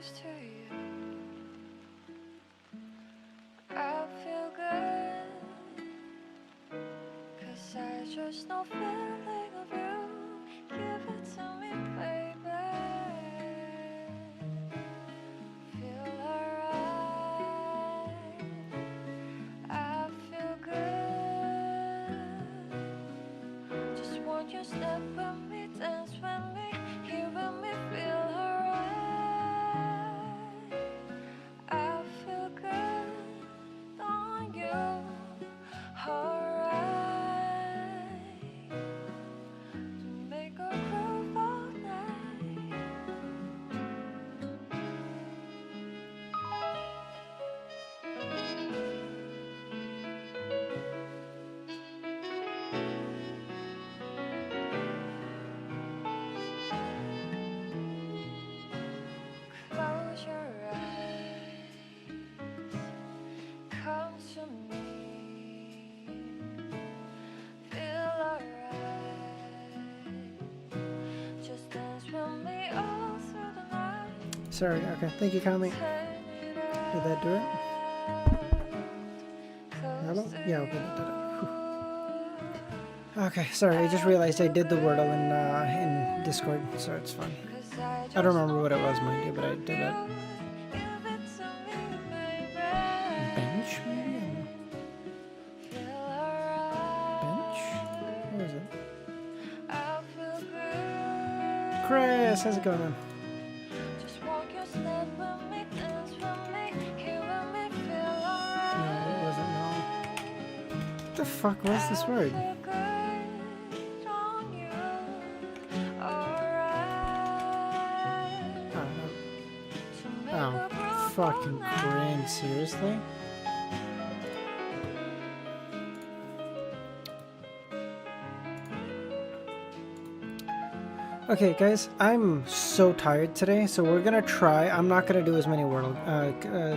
close to you. I feel good, 'cause I just know feeling of you. Give it to me, baby. Feel alright. I feel good. Just want you step with me, dance with me, here with me, feel alright. I feel good on you, alright. To make a groove all night. Close your eyes, come to me, feel alright. Just dance with me all through the night. Sorry, okay. Thank you, Kami. Turn it Did that do it? around, Hello? close to Yeah, okay, that did it. Whew. you. Okay, sorry, I just realized I did the Wordle in Discord, so it's fine. I don't remember what it was, mind you, but I did it. Bench, maybe? I don't know. Bench? What is it? Chris, how's it going, man? No, it wasn't, no. What the fuck was this word? Oh, fucking cringe, seriously? Okay, guys, I'm so tired today, so we're gonna try. I'm not gonna do as many world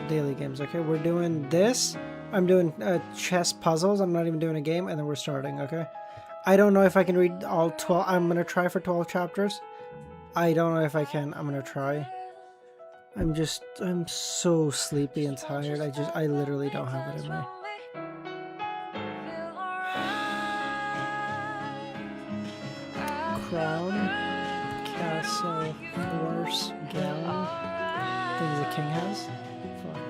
daily games, okay? We're doing this. I'm doing chess puzzles. I'm not even doing a game, and then we're starting, okay? I don't know if I can read all 12. I'm gonna try for 12 chapters. I don't know if I can. I'm gonna try. I'm so sleepy and tired. I literally don't have it in me. Crown, castle, horse, gown. Things the king has. Fuck.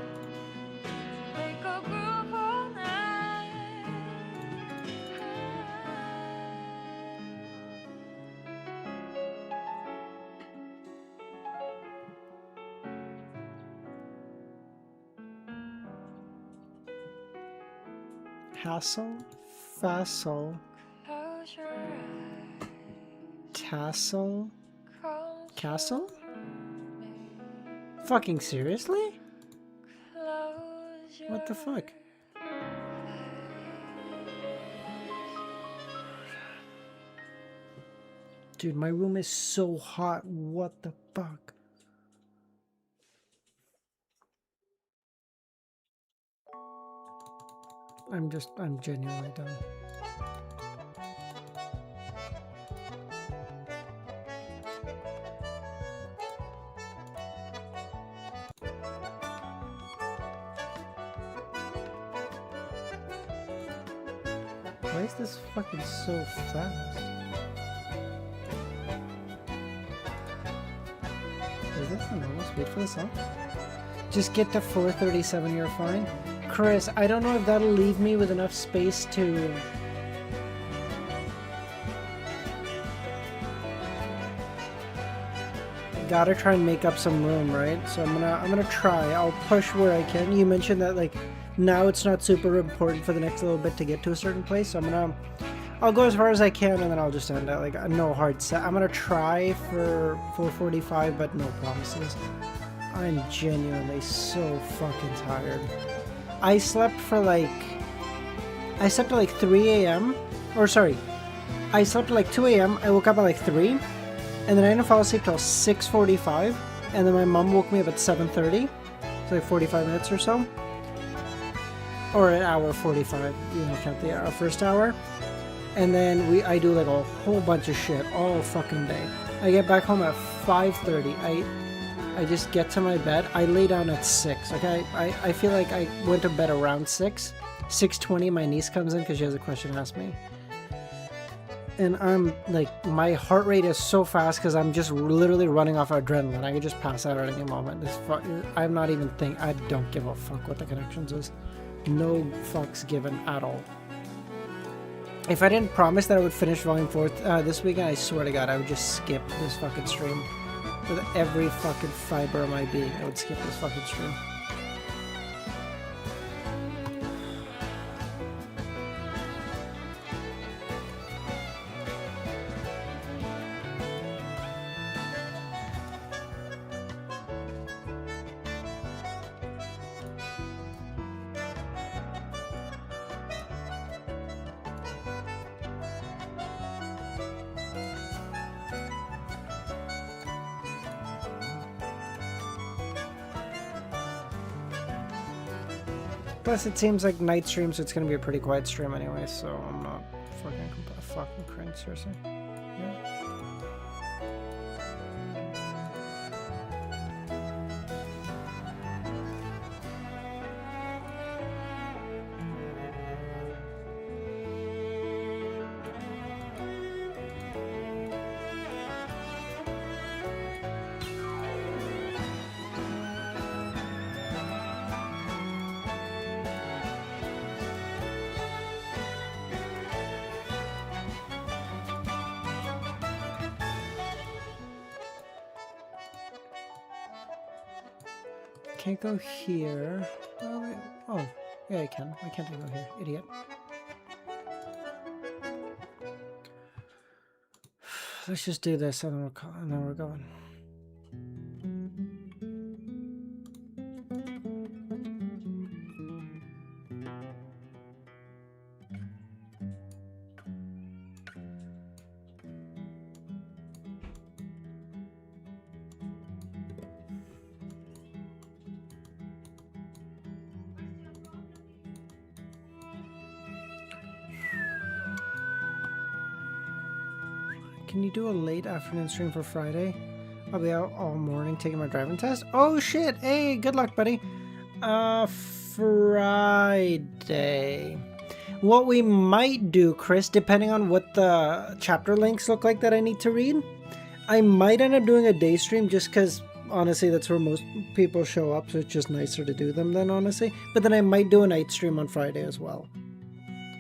Castle, facile, tassel, castle? Fucking seriously? What the fuck? Dude, my room is so hot. What the fuck? I'm genuinely done. Why is this fucking so fast? Is this the normal speed for the song? Just get to 437, you're fine. Chris, I don't know if that'll leave me with enough space to... Gotta try and make up some room, right? So I'm gonna try. I'll push where I can. You mentioned that like now it's not super important for the next little bit to get to a certain place, so I'll go as far as I can and then I'll just end it. Like no hard set. I'm gonna try for 445, but no promises. I'm genuinely so fucking tired. I slept at like 3 a.m. Or sorry, I slept at like 2 a.m. I woke up at like 3, and then I didn't fall asleep till 6:45, and then my mom woke me up at 7:30. It's like 45 minutes or so, or an hour 45. You know, count the first hour, and then I do like a whole bunch of shit all fucking day. I get back home at 5:30. I just get to my bed. I lay down at 6. Okay, I feel like I went to bed around 6. 6:20. My niece comes in because she has a question to ask me. And I'm like, my heart rate is so fast because I'm just literally running off adrenaline. I could just pass out at any moment. I'm not even thinking. I don't give a fuck what the connections is. No fucks given at all. If I didn't promise that I would finish Volume 4 this weekend, I swear to God, I would just skip this fucking stream. With every fucking fiber of my being, I would skip this fucking stream. Plus, it seems like night stream, so it's gonna be a pretty quiet stream anyway, so I'm not fucking cringe, seriously. Yeah. Can't go here. Oh, wait. Oh, yeah, I can. Why can't I go here? Idiot. Let's just do this and then we're going. Can you do a late afternoon stream for Friday? I'll be out all morning taking my driving test. Oh shit! Hey, good luck, buddy. Friday. What we might do, Chris, depending on what the chapter links look like that I need to read, I might end up doing a day stream just because, honestly, that's where most people show up, so it's just nicer to do them then, honestly. But then I might do a night stream on Friday as well.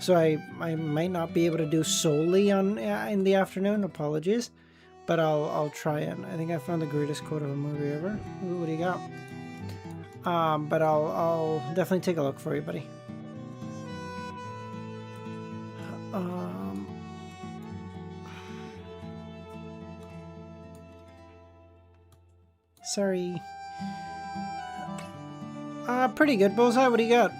So I might not be able to do solely on in the afternoon. Apologies, but I'll try it. I think I found the greatest quote of a movie ever. Ooh, what do you got? But I'll definitely take a look for you, buddy. Sorry. Pretty good, Bullseye. What do you got?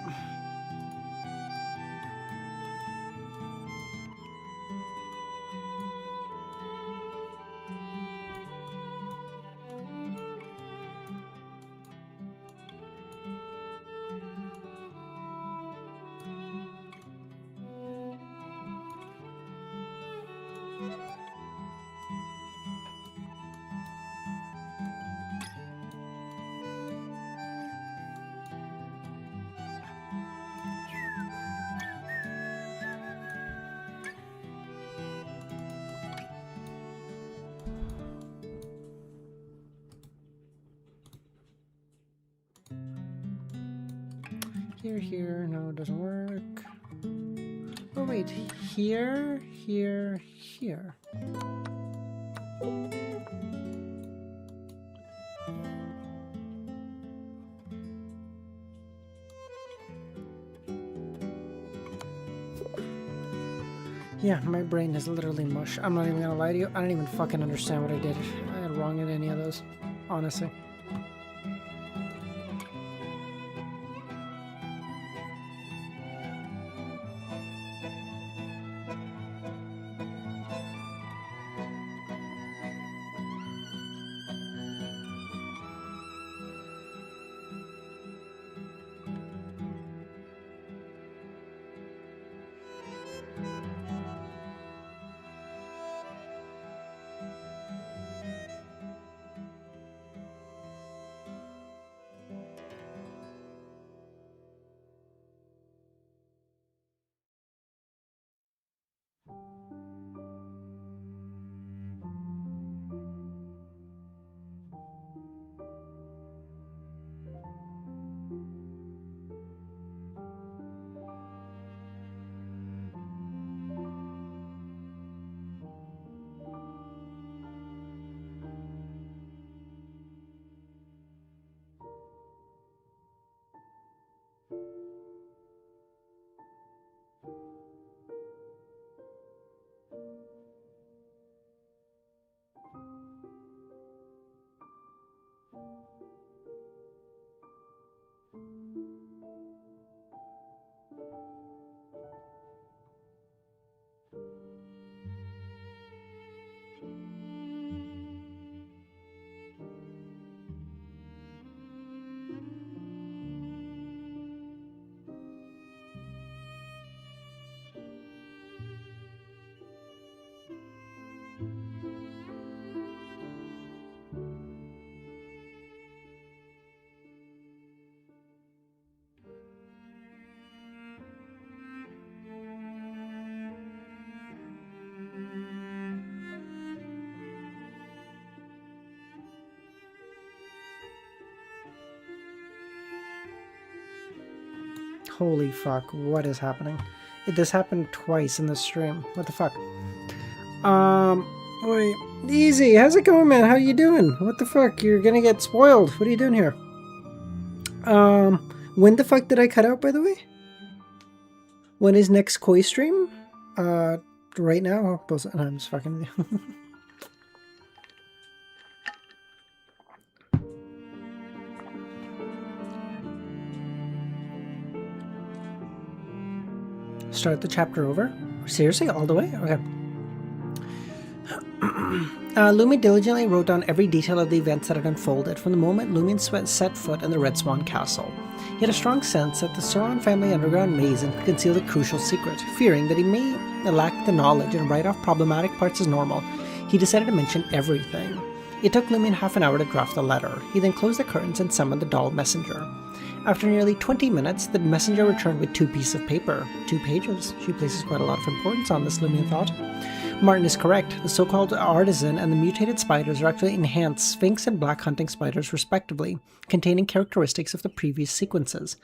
Here, no, it doesn't work. Oh wait, here. Yeah, my brain is literally mush. I'm not even gonna lie to you. I don't even fucking understand what I did. I had wrong in any of those, honestly. Holy fuck, what is happening? This happened twice in the stream. What the fuck? Wait. Easy, how's it going, man? How you doing? What the fuck? You're gonna get spoiled. What are you doing here? When the fuck did I cut out, by the way? When is next COI stream? Right now? I'm just fucking... Start the chapter over? Seriously? All the way? Okay. Lumion diligently wrote down every detail of the events that had unfolded from the moment Lumion set foot in the Red Swan Castle. He had a strong sense that the Sauron family underground maze concealed a crucial secret. Fearing that he may lack the knowledge and write off problematic parts as normal, he decided to mention everything. It took Lumion half an hour to draft the letter. He then closed the curtains and summoned the doll messenger. After nearly 20 minutes, the messenger returned with 2 pieces of paper. 2 pages. She places quite a lot of importance on this, Lumion thought. Martin is correct. The so-called artisan and the mutated spiders are actually enhanced sphinx and black hunting spiders respectively, containing characteristics of the previous sequences.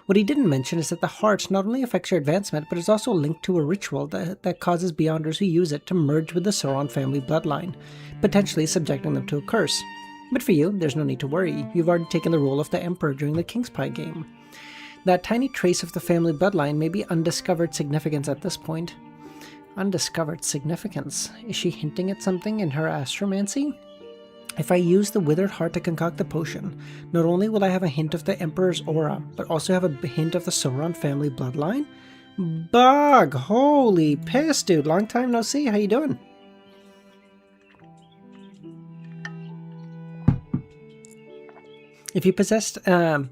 What he didn't mention is that the heart not only affects your advancement, but is also linked to a ritual that causes Beyonders who use it to merge with the Sauron family bloodline, potentially subjecting them to a curse. But for you, there's no need to worry. You've already taken the role of the Emperor during the King's Pie game. That tiny trace of the family bloodline may be undiscovered significance at this point. Undiscovered significance? Is she hinting at something in her astromancy? If I use the withered heart to concoct the potion, not only will I have a hint of the Emperor's aura, but also have a hint of the Sauron family bloodline? Bug! Holy piss, dude. Long time no see. How you doing? If you possessed a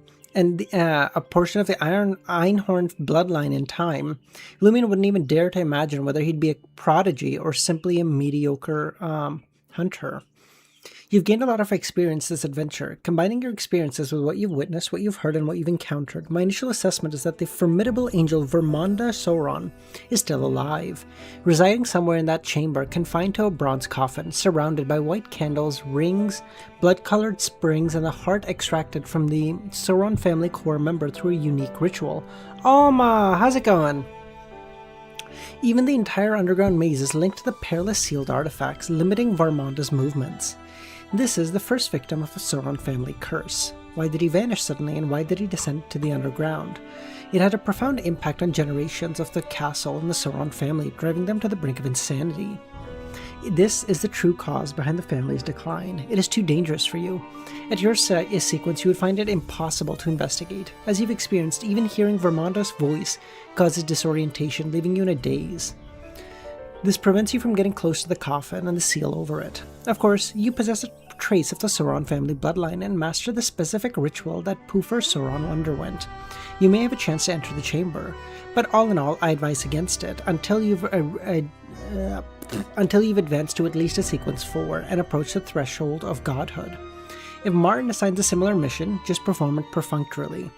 portion of the Einhorn bloodline in time, Lumion wouldn't even dare to imagine whether he'd be a prodigy or simply a mediocre hunter. You've gained a lot of experience this adventure. Combining your experiences with what you've witnessed, what you've heard, and what you've encountered, my initial assessment is that the formidable angel Vermonda Sauron is still alive, residing somewhere in that chamber confined to a bronze coffin, surrounded by white candles, rings, blood-colored springs, and the heart extracted from the Sauron family core member through a unique ritual. Oma, how's it going? Even the entire underground maze is linked to the perilous sealed artifacts, limiting Vermonda's movements. This is the first victim of the Sauron family curse. Why did he vanish suddenly, and why did he descend to the underground? It had a profound impact on generations of the castle and the Sauron family, driving them to the brink of insanity. This is the true cause behind the family's decline. It is too dangerous for you. At your sequence, you would find it impossible to investigate. As you've experienced, even hearing Vermonda's voice causes disorientation, leaving you in a daze. This prevents you from getting close to the coffin and the seal over it. Of course, you possess a trace of the Sauron family bloodline and master the specific ritual that Poofer Sauron underwent. You may have a chance to enter the chamber, but all in all, I advise against it until you've advanced to at least a sequence 4 and approach the threshold of godhood. If Martin assigns a similar mission, just perform it perfunctorily.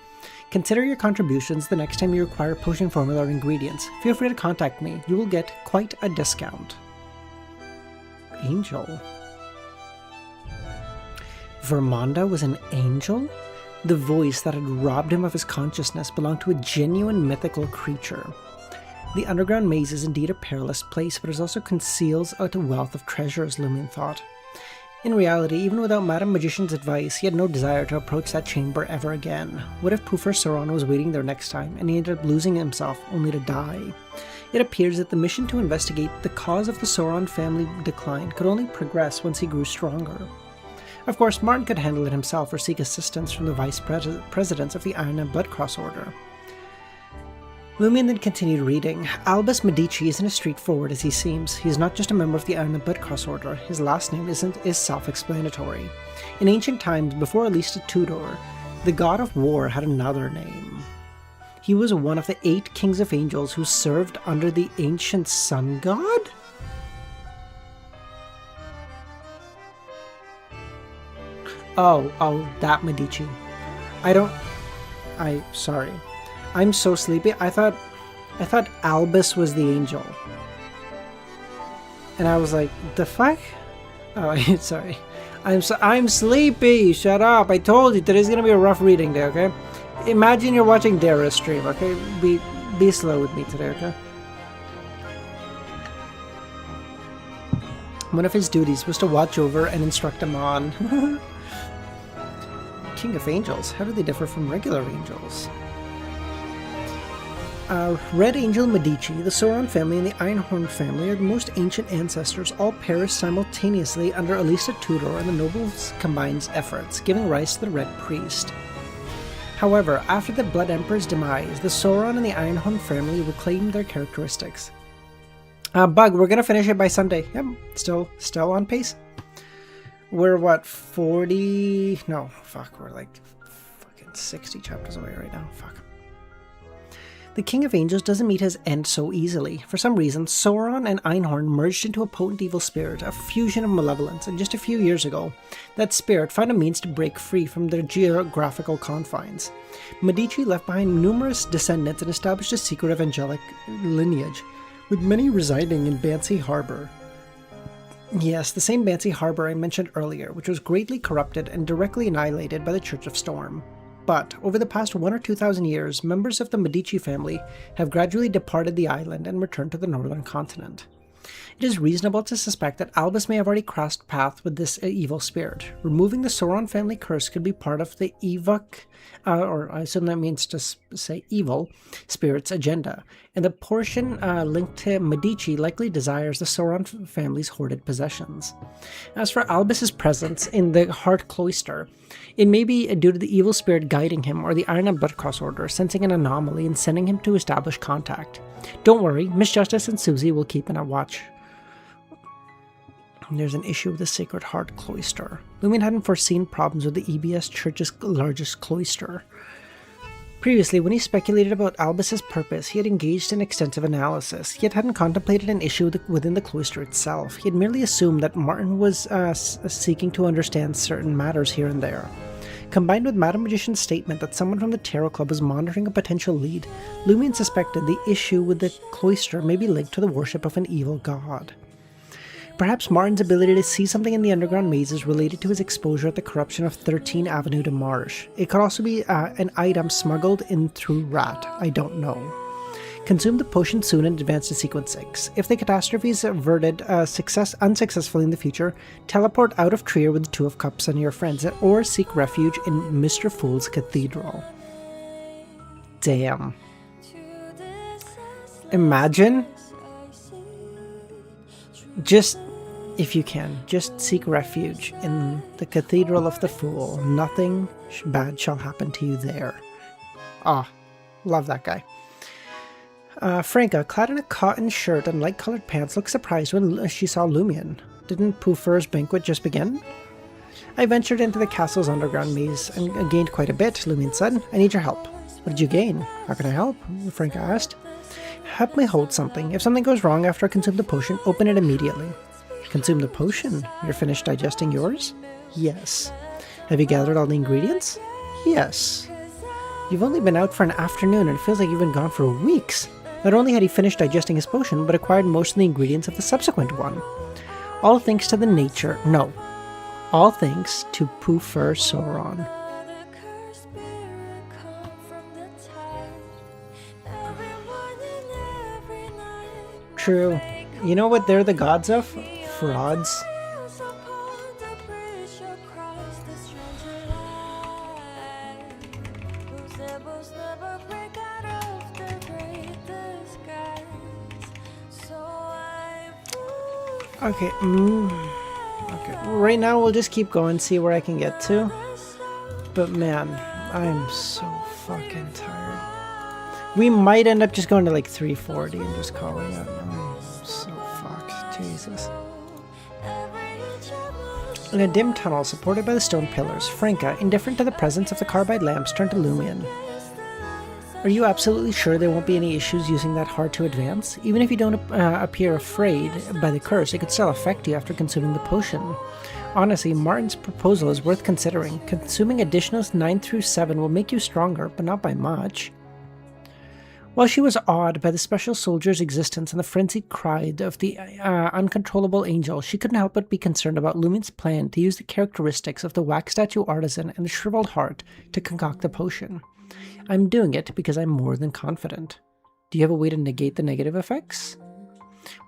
Consider your contributions the next time you require potion formula or ingredients. Feel free to contact me. You will get quite a discount. Angel. Vermonda was an angel? The voice that had robbed him of his consciousness belonged to a genuine mythical creature. The underground maze is indeed a perilous place, but it also conceals a wealth of treasures, Lumion thought. In reality, even without Madame Magician's advice, he had no desire to approach that chamber ever again. What if Poofer Sauron was waiting there next time, and he ended up losing himself only to die? It appears that the mission to investigate the cause of the Sauron family decline could only progress once he grew stronger. Of course, Martin could handle it himself or seek assistance from the vice presidents of the Iron and Blood Cross Order. Lumion then continued reading. Albus Medici isn't as straightforward as he seems. He is not just a member of the Iron and Blood Cross Order. His last name is self-explanatory. In ancient times, before at least a Tudor, the god of war had another name. He was one of the 8 kings of angels who served under the ancient sun god? Oh, that Medici. Sorry. I'm so sleepy. I thought Albus was the angel. And I was like, the fuck? Oh, sorry. I'm sleepy. Shut up. I told you today's gonna be a rough reading day, okay? Imagine you're watching Dara's stream, okay? Be slow with me today, okay? One of his duties was to watch over and instruct him on. King of Angels. How do they differ from regular angels? Red Angel Medici, the Sauron family, and the Einhorn family are the most ancient ancestors, all perished simultaneously under Elisa Tudor and the nobles' combined efforts, giving rise to the Red Priest. However, after the Blood Emperor's demise, the Sauron and the Einhorn family reclaimed their characteristics. Bug, we're gonna finish it by Sunday. Yep, still on pace. We're what, 40? No, fuck, we're like fucking 60 chapters away right now. Fuck. The King of Angels doesn't meet his end so easily. For some reason, Sauron and Einhorn merged into a potent evil spirit, a fusion of malevolence, and just a few years ago, that spirit found a means to break free from their geographical confines. Medici left behind numerous descendants and established a secret evangelic lineage, with many residing in Banshee Harbor. Yes, the same Banshee Harbor I mentioned earlier, which was greatly corrupted and directly annihilated by the Church of Storm. But, over the past 1,000 or 2,000 years, members of the Medici family have gradually departed the island and returned to the northern continent. It is reasonable to suspect that Albus may have already crossed paths with this evil spirit. Removing the Sauron family curse could be part of the Evok, or I assume that means to say evil, spirit's agenda, and the portion linked to Medici likely desires the Sauron family's hoarded possessions. As for Albus's presence in the Heart Cloister, it may be due to the evil spirit guiding him or the Iron and Blood Cross Order sensing an anomaly and sending him to establish contact. Don't worry, Miss Justice and Susie will keep an watch. There's an issue with the Sacred Heart Cloister. Lumion hadn't foreseen problems with the EBS Church's largest cloister. Previously, when he speculated about Albus's purpose, he had engaged in extensive analysis, yet hadn't contemplated an issue within the cloister itself. He had merely assumed that Martin was seeking to understand certain matters here and there. Combined with Madame Magician's statement that someone from the Tarot Club was monitoring a potential lead, Lumion suspected the issue with the cloister may be linked to the worship of an evil god. Perhaps Martin's ability to see something in the underground maze is related to his exposure at the corruption of 13 Avenue de Marche. It could also be an item smuggled in through Rat. I don't know. Consume the potion soon and advance to sequence 6. If the catastrophe is averted unsuccessfully in the future, teleport out of Trier with the Two of Cups and your friends, or seek refuge in Mr. Fool's Cathedral. Damn. Imagine. Just, if you can, just seek refuge in the Cathedral of the Fool. Nothing bad shall happen to you there. Ah, love that guy. Franca, clad in a cotton shirt and light-colored pants, looked surprised when she saw Lumion. Didn't Poofer's banquet just begin? I ventured into the castle's underground maze and gained quite a bit, Lumion said. I need your help. What did you gain? How can I help? Franca asked. Help me hold something. If something goes wrong after I consume the potion, open it immediately. Consume the potion? You're finished digesting yours? Yes. Have you gathered all the ingredients? Yes. You've only been out for an afternoon and it feels like you've been gone for weeks. Not only had he finished digesting his potion, but acquired most of the ingredients of the subsequent one. All thanks to the nature... No. All thanks to Poofer Sauron. True. You know what they're the gods of? Frauds. Okay, okay. Right now we'll just keep going, see where I can get to. But man, I'm so fucking tired. We might end up just going to like 340 and just calling it. I'm so fucked. Jesus. In a dim tunnel supported by the stone pillars, Franca, indifferent to the presence of the carbide lamps, turned to Lumion. Are you absolutely sure there won't be any issues using that heart to advance? Even if you don't appear afraid by the curse, it could still affect you after consuming the potion. Honestly, Martin's proposal is worth considering. Consuming additionals 9 through 7 will make you stronger, but not by much. While she was awed by the special soldier's existence and the frenzied cry of the uncontrollable angel, she couldn't help but be concerned about Lumion's plan to use the characteristics of the wax statue artisan and the shriveled heart to concoct the potion. I'm doing it because I'm more than confident. Do you have a way to negate the negative effects?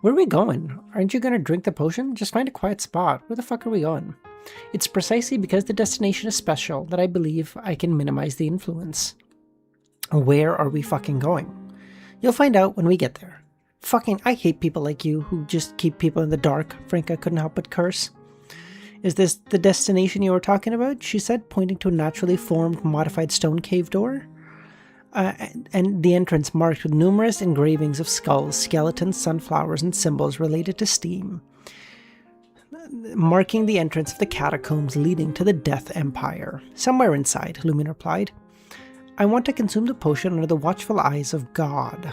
Where are we going? Aren't you going to drink the potion? Just find a quiet spot. Where the fuck are we going? It's precisely because the destination is special that I believe I can minimize the influence. Where are we fucking going? You'll find out when we get there. Fucking, I hate people like you who just keep people in the dark, Franca couldn't help but curse. Is this the destination you were talking about? She said, pointing to a naturally formed, modified stone cave door. And the entrance marked with numerous engravings of skulls, skeletons, sunflowers, and symbols related to steam, marking the entrance of the catacombs leading to the Death Empire. Somewhere inside, Lumin replied. I want to consume the potion under the watchful eyes of God.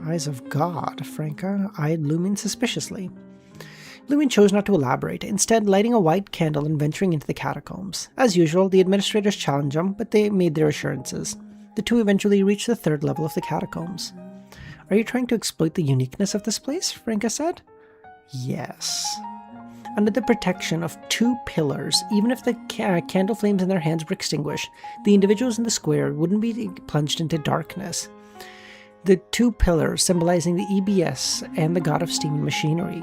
Eyes of God, Franca eyed Lumin suspiciously. Lumin chose not to elaborate, instead lighting a white candle and venturing into the catacombs. As usual, the administrators challenged him, but they made their assurances. The two eventually reached the third level of the catacombs. Are you trying to exploit the uniqueness of this place? Franca said. Yes. Under the protection of two pillars, even if the candle flames in their hands were extinguished, the individuals in the square wouldn't be plunged into darkness. The two pillars symbolizing the EBS and the god of steam and machinery.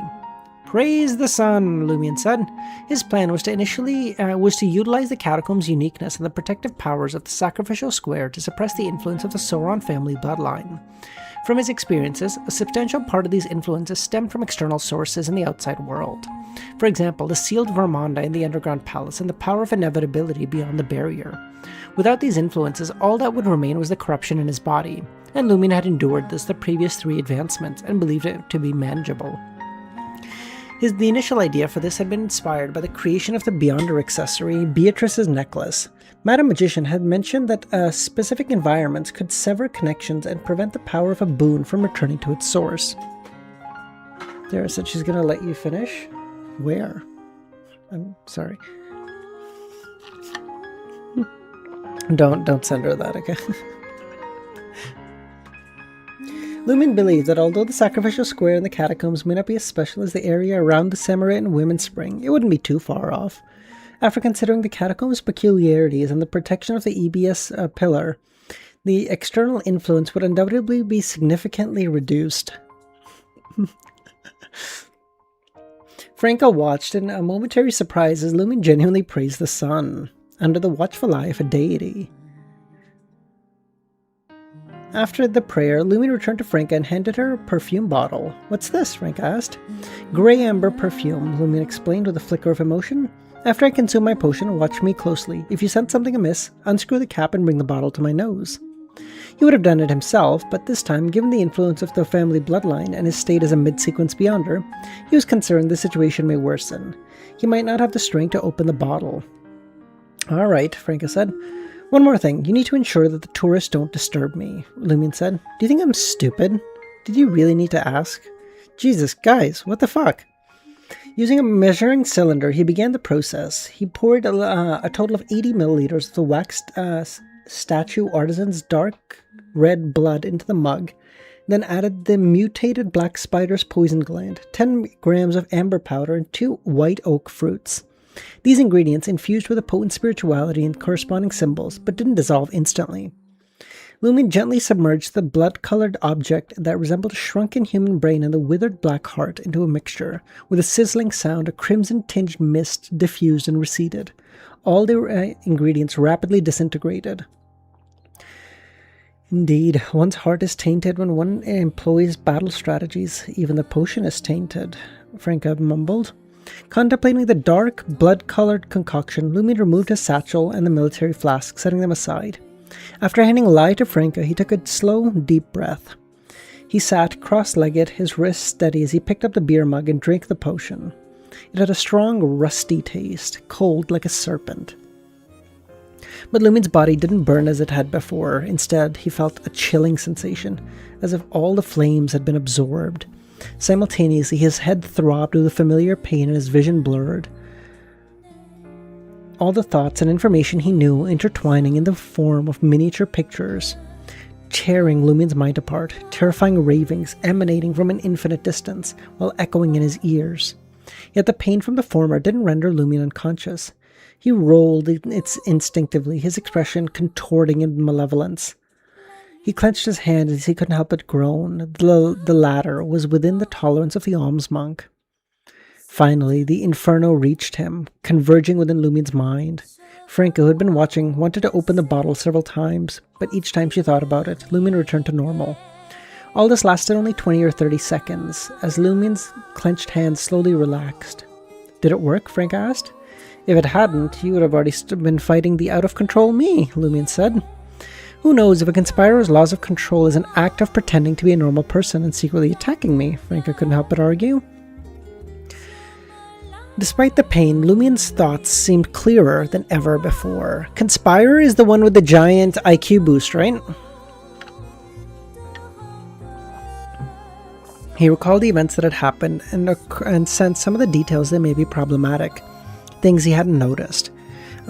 Praise the sun, Lumion said. His plan was to utilize the catacombs' uniqueness and the protective powers of the sacrificial square to suppress the influence of the Sauron family bloodline. From his experiences, a substantial part of these influences stemmed from external sources in the outside world. For example, the sealed Vermonda in the underground palace and the power of inevitability beyond the barrier. Without these influences, all that would remain was the corruption in his body, and Lumion had endured this the previous 3 advancements and believed it to be manageable. The initial idea for this had been inspired by the creation of the Beyonder accessory, Beatrice's necklace. Madam Magician had mentioned that specific environments could sever connections and prevent the power of a boon from returning to its source. Dara said she's going to let you finish. Where? I'm sorry. Don't send her that, okay? Lumin believed that although the sacrificial square in the catacombs may not be as special as the area around the Samaritan Women's Spring, it wouldn't be too far off. After considering the catacombs' peculiarities and the protection of the EBS pillar, the external influence would undoubtedly be significantly reduced. Franca watched in a momentary surprise as Lumin genuinely praised the sun, under the watchful eye of a deity. After the prayer, Lumin returned to Franca and handed her a perfume bottle. What's this? Franca asked. Grey amber perfume, Lumin explained with a flicker of emotion. After I consume my potion, watch me closely. If you sense something amiss, unscrew the cap and bring the bottle to my nose. He would have done it himself, but this time, given the influence of the family bloodline and his state as a mid-sequence Beyonder, he was concerned the situation may worsen. He might not have the strength to open the bottle. All right, Franca said. One more thing, you need to ensure that the tourists don't disturb me, Lumin said. Do you think I'm stupid? Did you really need to ask? Jesus, guys, what the fuck? Using a measuring cylinder, he began the process. He poured a total of 80 milliliters of the waxed statue artisan's dark red blood into the mug, then added the mutated black spider's poison gland, 10 grams of amber powder, and 2 white oak fruits. These ingredients infused with a potent spirituality and corresponding symbols, but didn't dissolve instantly. Lumin gently submerged the blood-colored object that resembled a shrunken human brain and the withered black heart into a mixture. With a sizzling sound, a crimson-tinged mist diffused and receded. All the ingredients rapidly disintegrated. Indeed, one's heart is tainted when one employs battle strategies. Even the potion is tainted, Franca mumbled. Contemplating the dark, blood-colored concoction, Lumin removed his satchel and the military flask, setting them aside. After handing Lai to Franca, he took a slow, deep breath. He sat cross-legged, his wrists steady as he picked up the beer mug and drank the potion. It had a strong, rusty taste, cold like a serpent. But Lumin's body didn't burn as it had before. Instead, he felt a chilling sensation, as if all the flames had been absorbed. Simultaneously, his head throbbed with a familiar pain and his vision blurred. All the thoughts and information he knew intertwining in the form of miniature pictures, tearing Lumin's mind apart, terrifying ravings emanating from an infinite distance while echoing in his ears. Yet the pain from the former didn't render Lumin unconscious. He rolled it instinctively, his expression contorting in malevolence. He clenched his hand as he couldn't help but groan. The latter was within the tolerance of the alms monk. Finally, the inferno reached him, converging within Lumine's mind. Franca, who had been watching, wanted to open the bottle several times, but each time she thought about it, Lumine returned to normal. All this lasted only 20 or 30 seconds, as Lumine's clenched hands slowly relaxed. Did it work? Franca asked. If it hadn't, you would have already been fighting the out-of-control me, Lumine said. Who knows if a conspirer's laws of control is an act of pretending to be a normal person and secretly attacking me, Franca couldn't help but argue. Despite the pain, Lumine's thoughts seemed clearer than ever before. Conspirer is the one with the giant IQ boost, right? He recalled the events that had happened and sensed some of the details that may be problematic, things he hadn't noticed.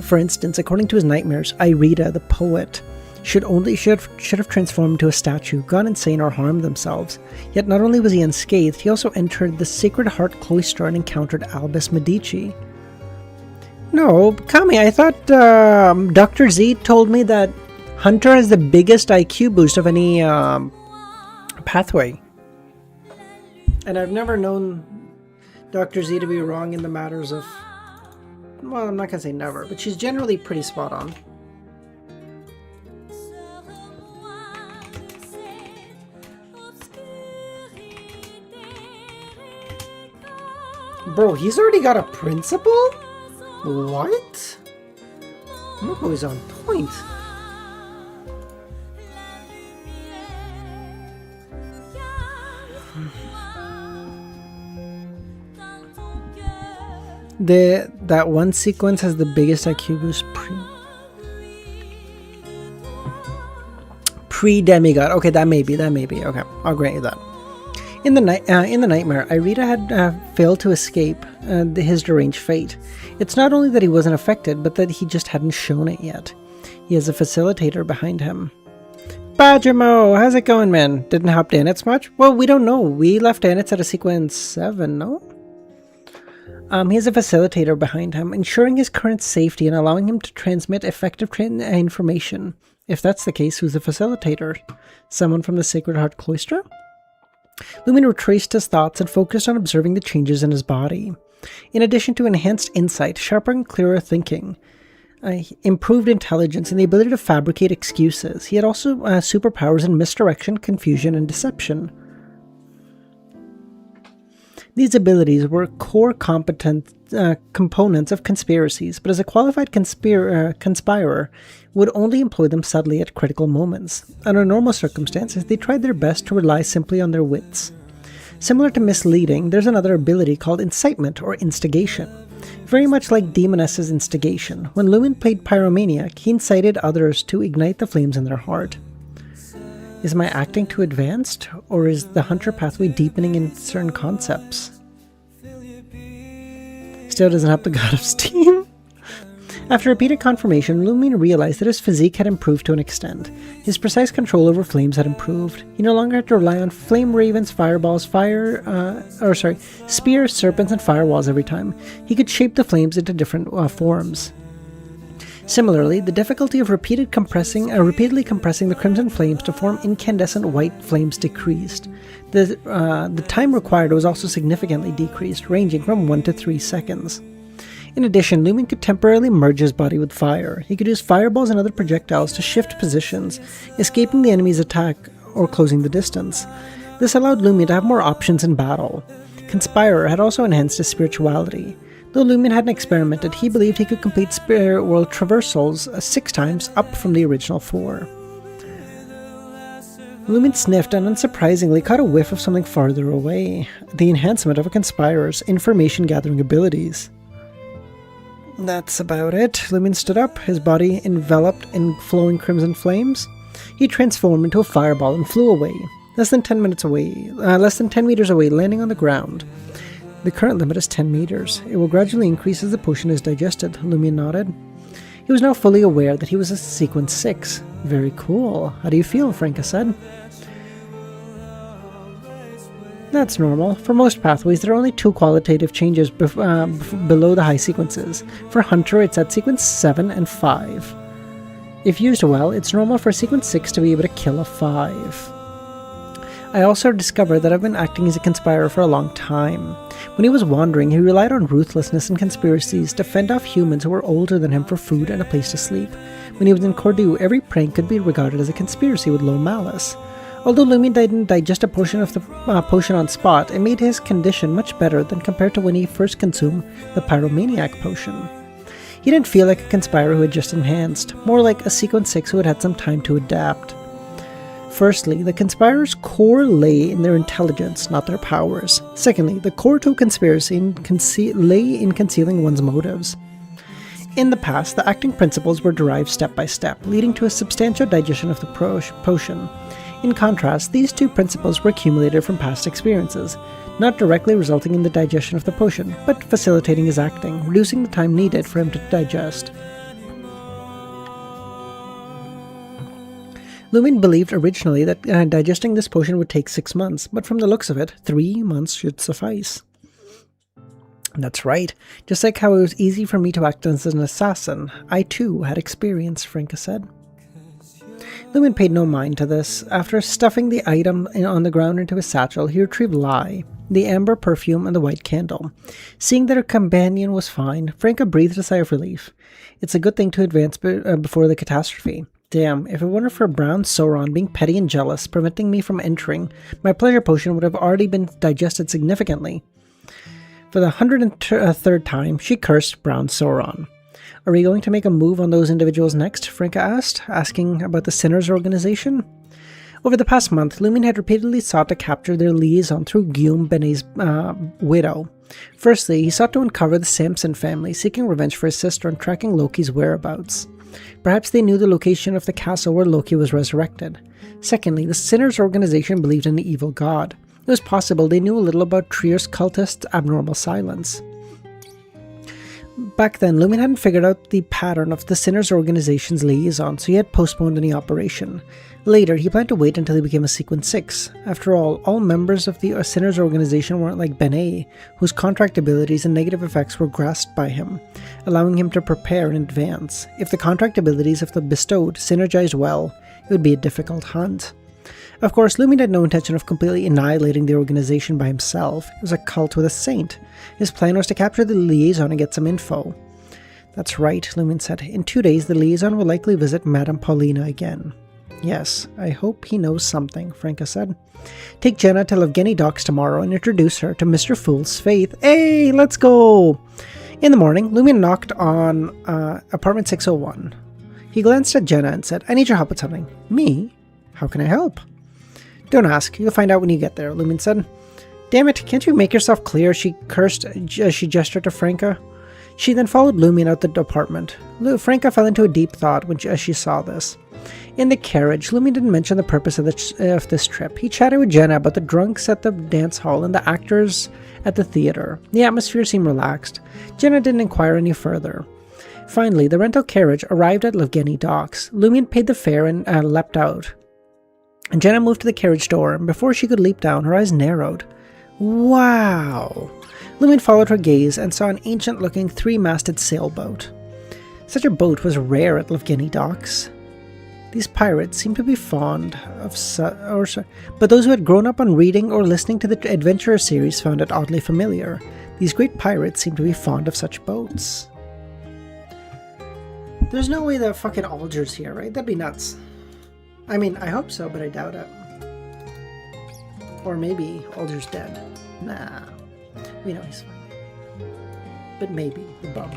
For instance, according to his nightmares, Irida, the poet, should have transformed into a statue, gone insane, or harmed themselves. Yet not only was he unscathed, he also entered the Sacred Heart Cloister and encountered Albus Medici. No, Kami, I thought Dr. Z told me that Hunter has the biggest IQ boost of any pathway. And I've never known Dr. Z to be wrong in the matters of... Well, I'm not going to say never, but she's generally pretty spot on. Bro, he's already got a principal? What? Moko is on point. That one sequence has the biggest IQ boost pre-demigod. Okay, that may be. Okay, I'll grant you that. In the nightmare, Irida had failed to escape his deranged fate. It's not only that he wasn't affected, but that he just hadn't shown it yet. He has a facilitator behind him. Bajamo, how's it going, man? Didn't help Danitz much? Well, we don't know. We left Danitz at a sequence 7, no? He has a facilitator behind him, ensuring his current safety and allowing him to transmit effective information. If that's the case, who's the facilitator? Someone from the Sacred Heart Cloister? Lumine retraced his thoughts and focused on observing the changes in his body. In addition to enhanced insight, sharper and clearer thinking, improved intelligence, and the ability to fabricate excuses, he had also superpowers in misdirection, confusion, and deception. These abilities were core components of conspiracies, but as a qualified conspirer would only employ them subtly at critical moments. Under normal circumstances, they tried their best to rely simply on their wits. Similar to misleading, there's another ability called incitement or instigation. Very much like Demoness's instigation, when Lumine played Pyromaniac, he incited others to ignite the flames in their heart. Is my acting too advanced, or is the Hunter pathway deepening in certain concepts? Still doesn't have the God of Steam. After repeated confirmation, Lumine realized that his physique had improved to an extent. His precise control over flames had improved. He no longer had to rely on flame ravens, fireballs, spears, serpents, and firewalls every time. He could shape the flames into different forms. Similarly, the difficulty of repeatedly compressing the crimson flames to form incandescent white flames decreased. The time required was also significantly decreased, ranging from 1 to 3 seconds. In addition, Lumine could temporarily merge his body with fire. He could use fireballs and other projectiles to shift positions, escaping the enemy's attack or closing the distance. This allowed Lumine to have more options in battle. Conspirer had also enhanced his spirituality. Though Lumine hadn't experimented, he believed he could complete spirit world traversals 6 times, up from the original 4. Lumine sniffed and unsurprisingly caught a whiff of something farther away, the enhancement of a conspirer's information-gathering abilities. That's about it. Lumine stood up, his body enveloped in flowing crimson flames. He transformed into a fireball and flew away, less than 10 meters away, landing on the ground. The current limit is 10 meters. It will gradually increase as the potion is digested, Lumine nodded. He was now fully aware that he was at sequence 6. Very cool. How do you feel? Franca said. That's normal. For most pathways, there are only 2 qualitative changes below the high sequences. For Hunter, it's at sequence 7 and 5. If used well, it's normal for sequence 6 to be able to kill a 5. I also discovered that I've been acting as a conspirer for a long time. When he was wandering, he relied on ruthlessness and conspiracies to fend off humans who were older than him for food and a place to sleep. When he was in Cordu, every prank could be regarded as a conspiracy with low malice. Although Lumion didn't digest a portion of the potion on spot, it made his condition much better than compared to when he first consumed the pyromaniac potion. He didn't feel like a conspirer who had just enhanced, more like a sequence 6 who had had some time to adapt. Firstly, the conspirers' core lay in their intelligence, not their powers. Secondly, the core to a conspiracy lay in concealing one's motives. In the past, the acting principles were derived step by step, leading to a substantial digestion of the potion. In contrast, these 2 principles were accumulated from past experiences, not directly resulting in the digestion of the potion, but facilitating his acting, reducing the time needed for him to digest. Lumion believed originally that digesting this potion would take 6 months, but from the looks of it, 3 months should suffice. That's right. Just like how it was easy for me to act as an assassin, I too had experience, Franca said. Lumion paid no mind to this. After stuffing the item on the ground into his satchel, he retrieved Lye, the amber perfume, and the white candle. Seeing that her companion was fine, Franca breathed a sigh of relief. It's a good thing to advance before the catastrophe. Damn, if it weren't for Brown Sauron being petty and jealous, preventing me from entering, my pleasure potion would have already been digested significantly. For the 103rd time, she cursed Brown Sauron. Are we going to make a move on those individuals next? Franca asked, asking about the Sinners organization. Over the past month, Lumion had repeatedly sought to capture their liaison through Guillaume Benet's widow. Firstly, he sought to uncover the Samson family, seeking revenge for his sister and tracking Loki's whereabouts. Perhaps they knew the location of the castle where Loki was resurrected. Secondly, the Sinners organization believed in the evil god. It was possible they knew a little about Trier's cultists' abnormal silence. Back then, Lumion hadn't figured out the pattern of the Sinners organization's liaison, so he had postponed any operation. Later, he planned to wait until he became a Sequence 6. After all members of the Sinners organization weren't like Benet, whose contract abilities and negative effects were grasped by him, allowing him to prepare in advance. If the contract abilities of the bestowed synergized well, it would be a difficult hunt. Of course, Lumion had no intention of completely annihilating the organization by himself. It was a cult with a saint. His plan was to capture the liaison and get some info. That's right, Lumion said. In 2 days, the liaison will likely visit Madame Paulina again. Yes, I hope he knows something, Franca said. Take Jenna to Yevgeny Docks tomorrow and introduce her to Mr. Fool's Faith. Hey, let's go! In the morning, Lumion knocked on apartment 601. He glanced at Jenna and said, I need your help with something. Me? How can I help? Don't ask, you'll find out when you get there, Lumion said. Damn it, can't you make yourself clear, she cursed as she gestured to Franca. She then followed Lumion out the apartment. Franca fell into a deep thought as she saw this. In the carriage, Lumion didn't mention the purpose of this trip. He chatted with Jenna about the drunks at the dance hall and the actors at the theater. The atmosphere seemed relaxed. Jenna didn't inquire any further. Finally, the rental carriage arrived at Yevgeny Docks. Lumion paid the fare and leapt out. And Jenna moved to the carriage door, and before she could leap down, her eyes narrowed. Wow! Lumion followed her gaze and saw an ancient-looking 3-masted sailboat. Such a boat was rare at Yevgeny Docks. These pirates seemed to be fond of but those who had grown up on reading or listening to the Adventurer series found it oddly familiar. These great pirates seemed to be fond of such boats. There's no way that fucking Alger's here, right? That'd be nuts. I mean, I hope so, but I doubt it. Or maybe Alger's dead. Nah. We know he's fine. But maybe, the bum.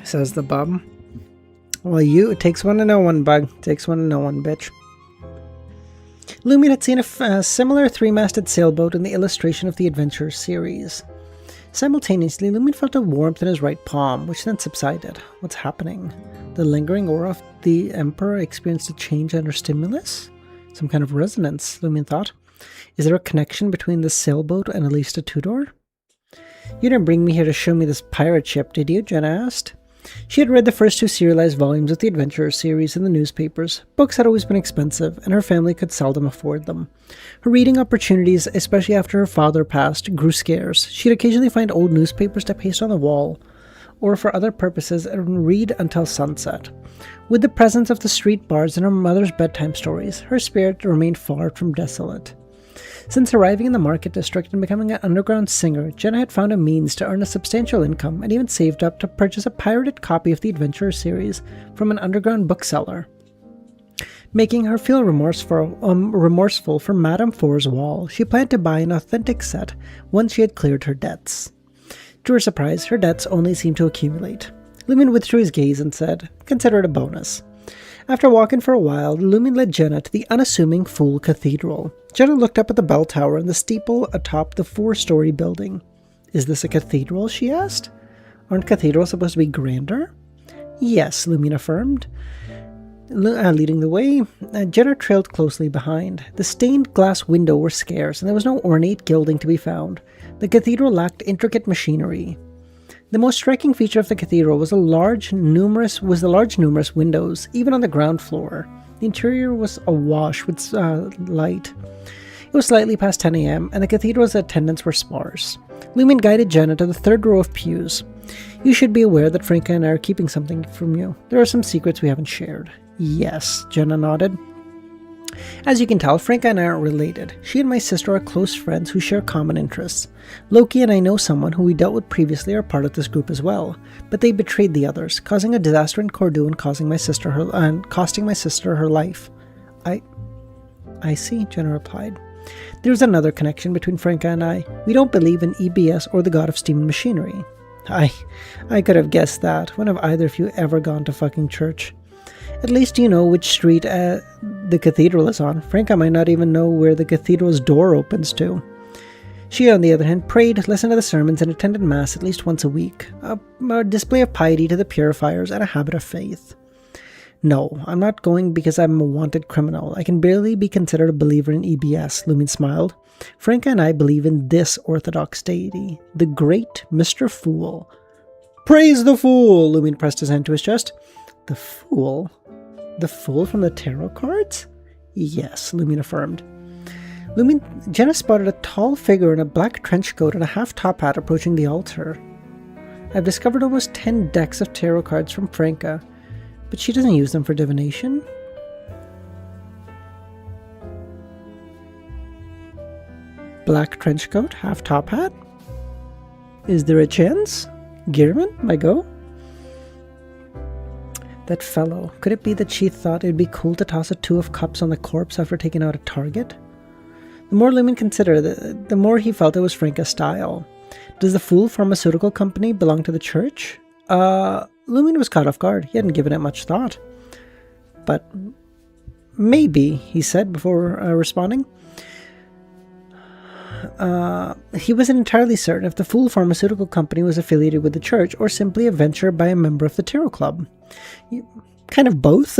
Says the bum. Well, it takes one to know one, bug. Takes one to know one, bitch. Lumion had seen a similar 3-masted sailboat in the illustration of the Adventure series. Simultaneously, Lumin felt a warmth in his right palm, which then subsided. What's happening? The lingering aura of the Emperor experienced a change under stimulus? Some kind of resonance, Lumin thought. Is there a connection between this sailboat and Alista Tudor? You didn't bring me here to show me this pirate ship, did you? Jenna asked. She had read the first 2 serialized volumes of the Adventurer series in the newspapers. Books had always been expensive, and her family could seldom afford them. Her reading opportunities, especially after her father passed, grew scarce. She'd occasionally find old newspapers to paste on the wall, or for other purposes, and read until sunset. With the presence of the street bars and her mother's bedtime stories, her spirit remained far from desolate. Since arriving in the market district and becoming an underground singer, Jenna had found a means to earn a substantial income and even saved up to purchase a pirated copy of the Adventurer series from an underground bookseller, making her feel remorseful for Madame Four's wall. She planned to buy an authentic set once she had cleared her debts. To her surprise, her debts only seemed to accumulate. Lumin withdrew his gaze and said, "Consider it a bonus." After walking for a while, Lumin led Jenna to the unassuming Fool Cathedral. Jenna looked up at the bell tower and the steeple atop the 4-story building. "Is this a cathedral?" she asked. "Aren't cathedrals supposed to be grander?" "Yes," Lumin affirmed. Leading the way, Jenna trailed closely behind. The stained glass window were scarce, and there was no ornate gilding to be found. The cathedral lacked intricate machinery. The most striking feature of the cathedral was the large, numerous windows, even on the ground floor. The interior was awash with light. It was slightly past 10 a.m., and the cathedral's attendants were sparse. Lumin guided Jenna to the 3rd row of pews. "You should be aware that Franca and I are keeping something from you. There are some secrets we haven't shared." "Yes," Jenna nodded. "As you can tell, Franca and I aren't related. She and my sister are close friends who share common interests. Loki and I know someone who we dealt with previously are part of this group as well, but they betrayed the others, causing a disaster in Cordu and costing my sister her life." I see," Jenna replied. "There's another connection between Franca and I. We don't believe in EBS or the god of steam and machinery." I could have guessed that. When have either of you ever gone to fucking church? At least you know which street the cathedral is on. Franca might not even know where the cathedral's door opens to. She, on the other hand, prayed, listened to the sermons, and attended Mass at least once a week. A display of piety to the purifiers and a habit of faith. "No, I'm not going because I'm a wanted criminal. I can barely be considered a believer in EBS," Lumin smiled. "Franca and I believe in this orthodox deity, the great Mr. Fool." "Praise the Fool!" Lumin pressed his hand to his chest. "The Fool? The Fool from the tarot cards?" "Yes," Lumin affirmed. Jenna spotted a tall figure in a black trench coat and a half-top hat approaching the altar. "I've discovered almost 10 decks of tarot cards from Franca, but she doesn't use them for divination." Black trench coat, half-top hat? Is there a chance? Gearman, my go? That fellow. Could it be that she thought it'd be cool to toss a 2 of cups on the corpse after taking out a target? The more Lumin considered it, the more he felt it was Franca's style. Does the Fool Pharmaceutical Company belong to the church? Lumin was caught off guard. He hadn't given it much thought. But maybe, he said before responding. He wasn't entirely certain if the Fool Pharmaceutical Company was affiliated with the church or simply a venture by a member of the Tarot Club. Kind of both.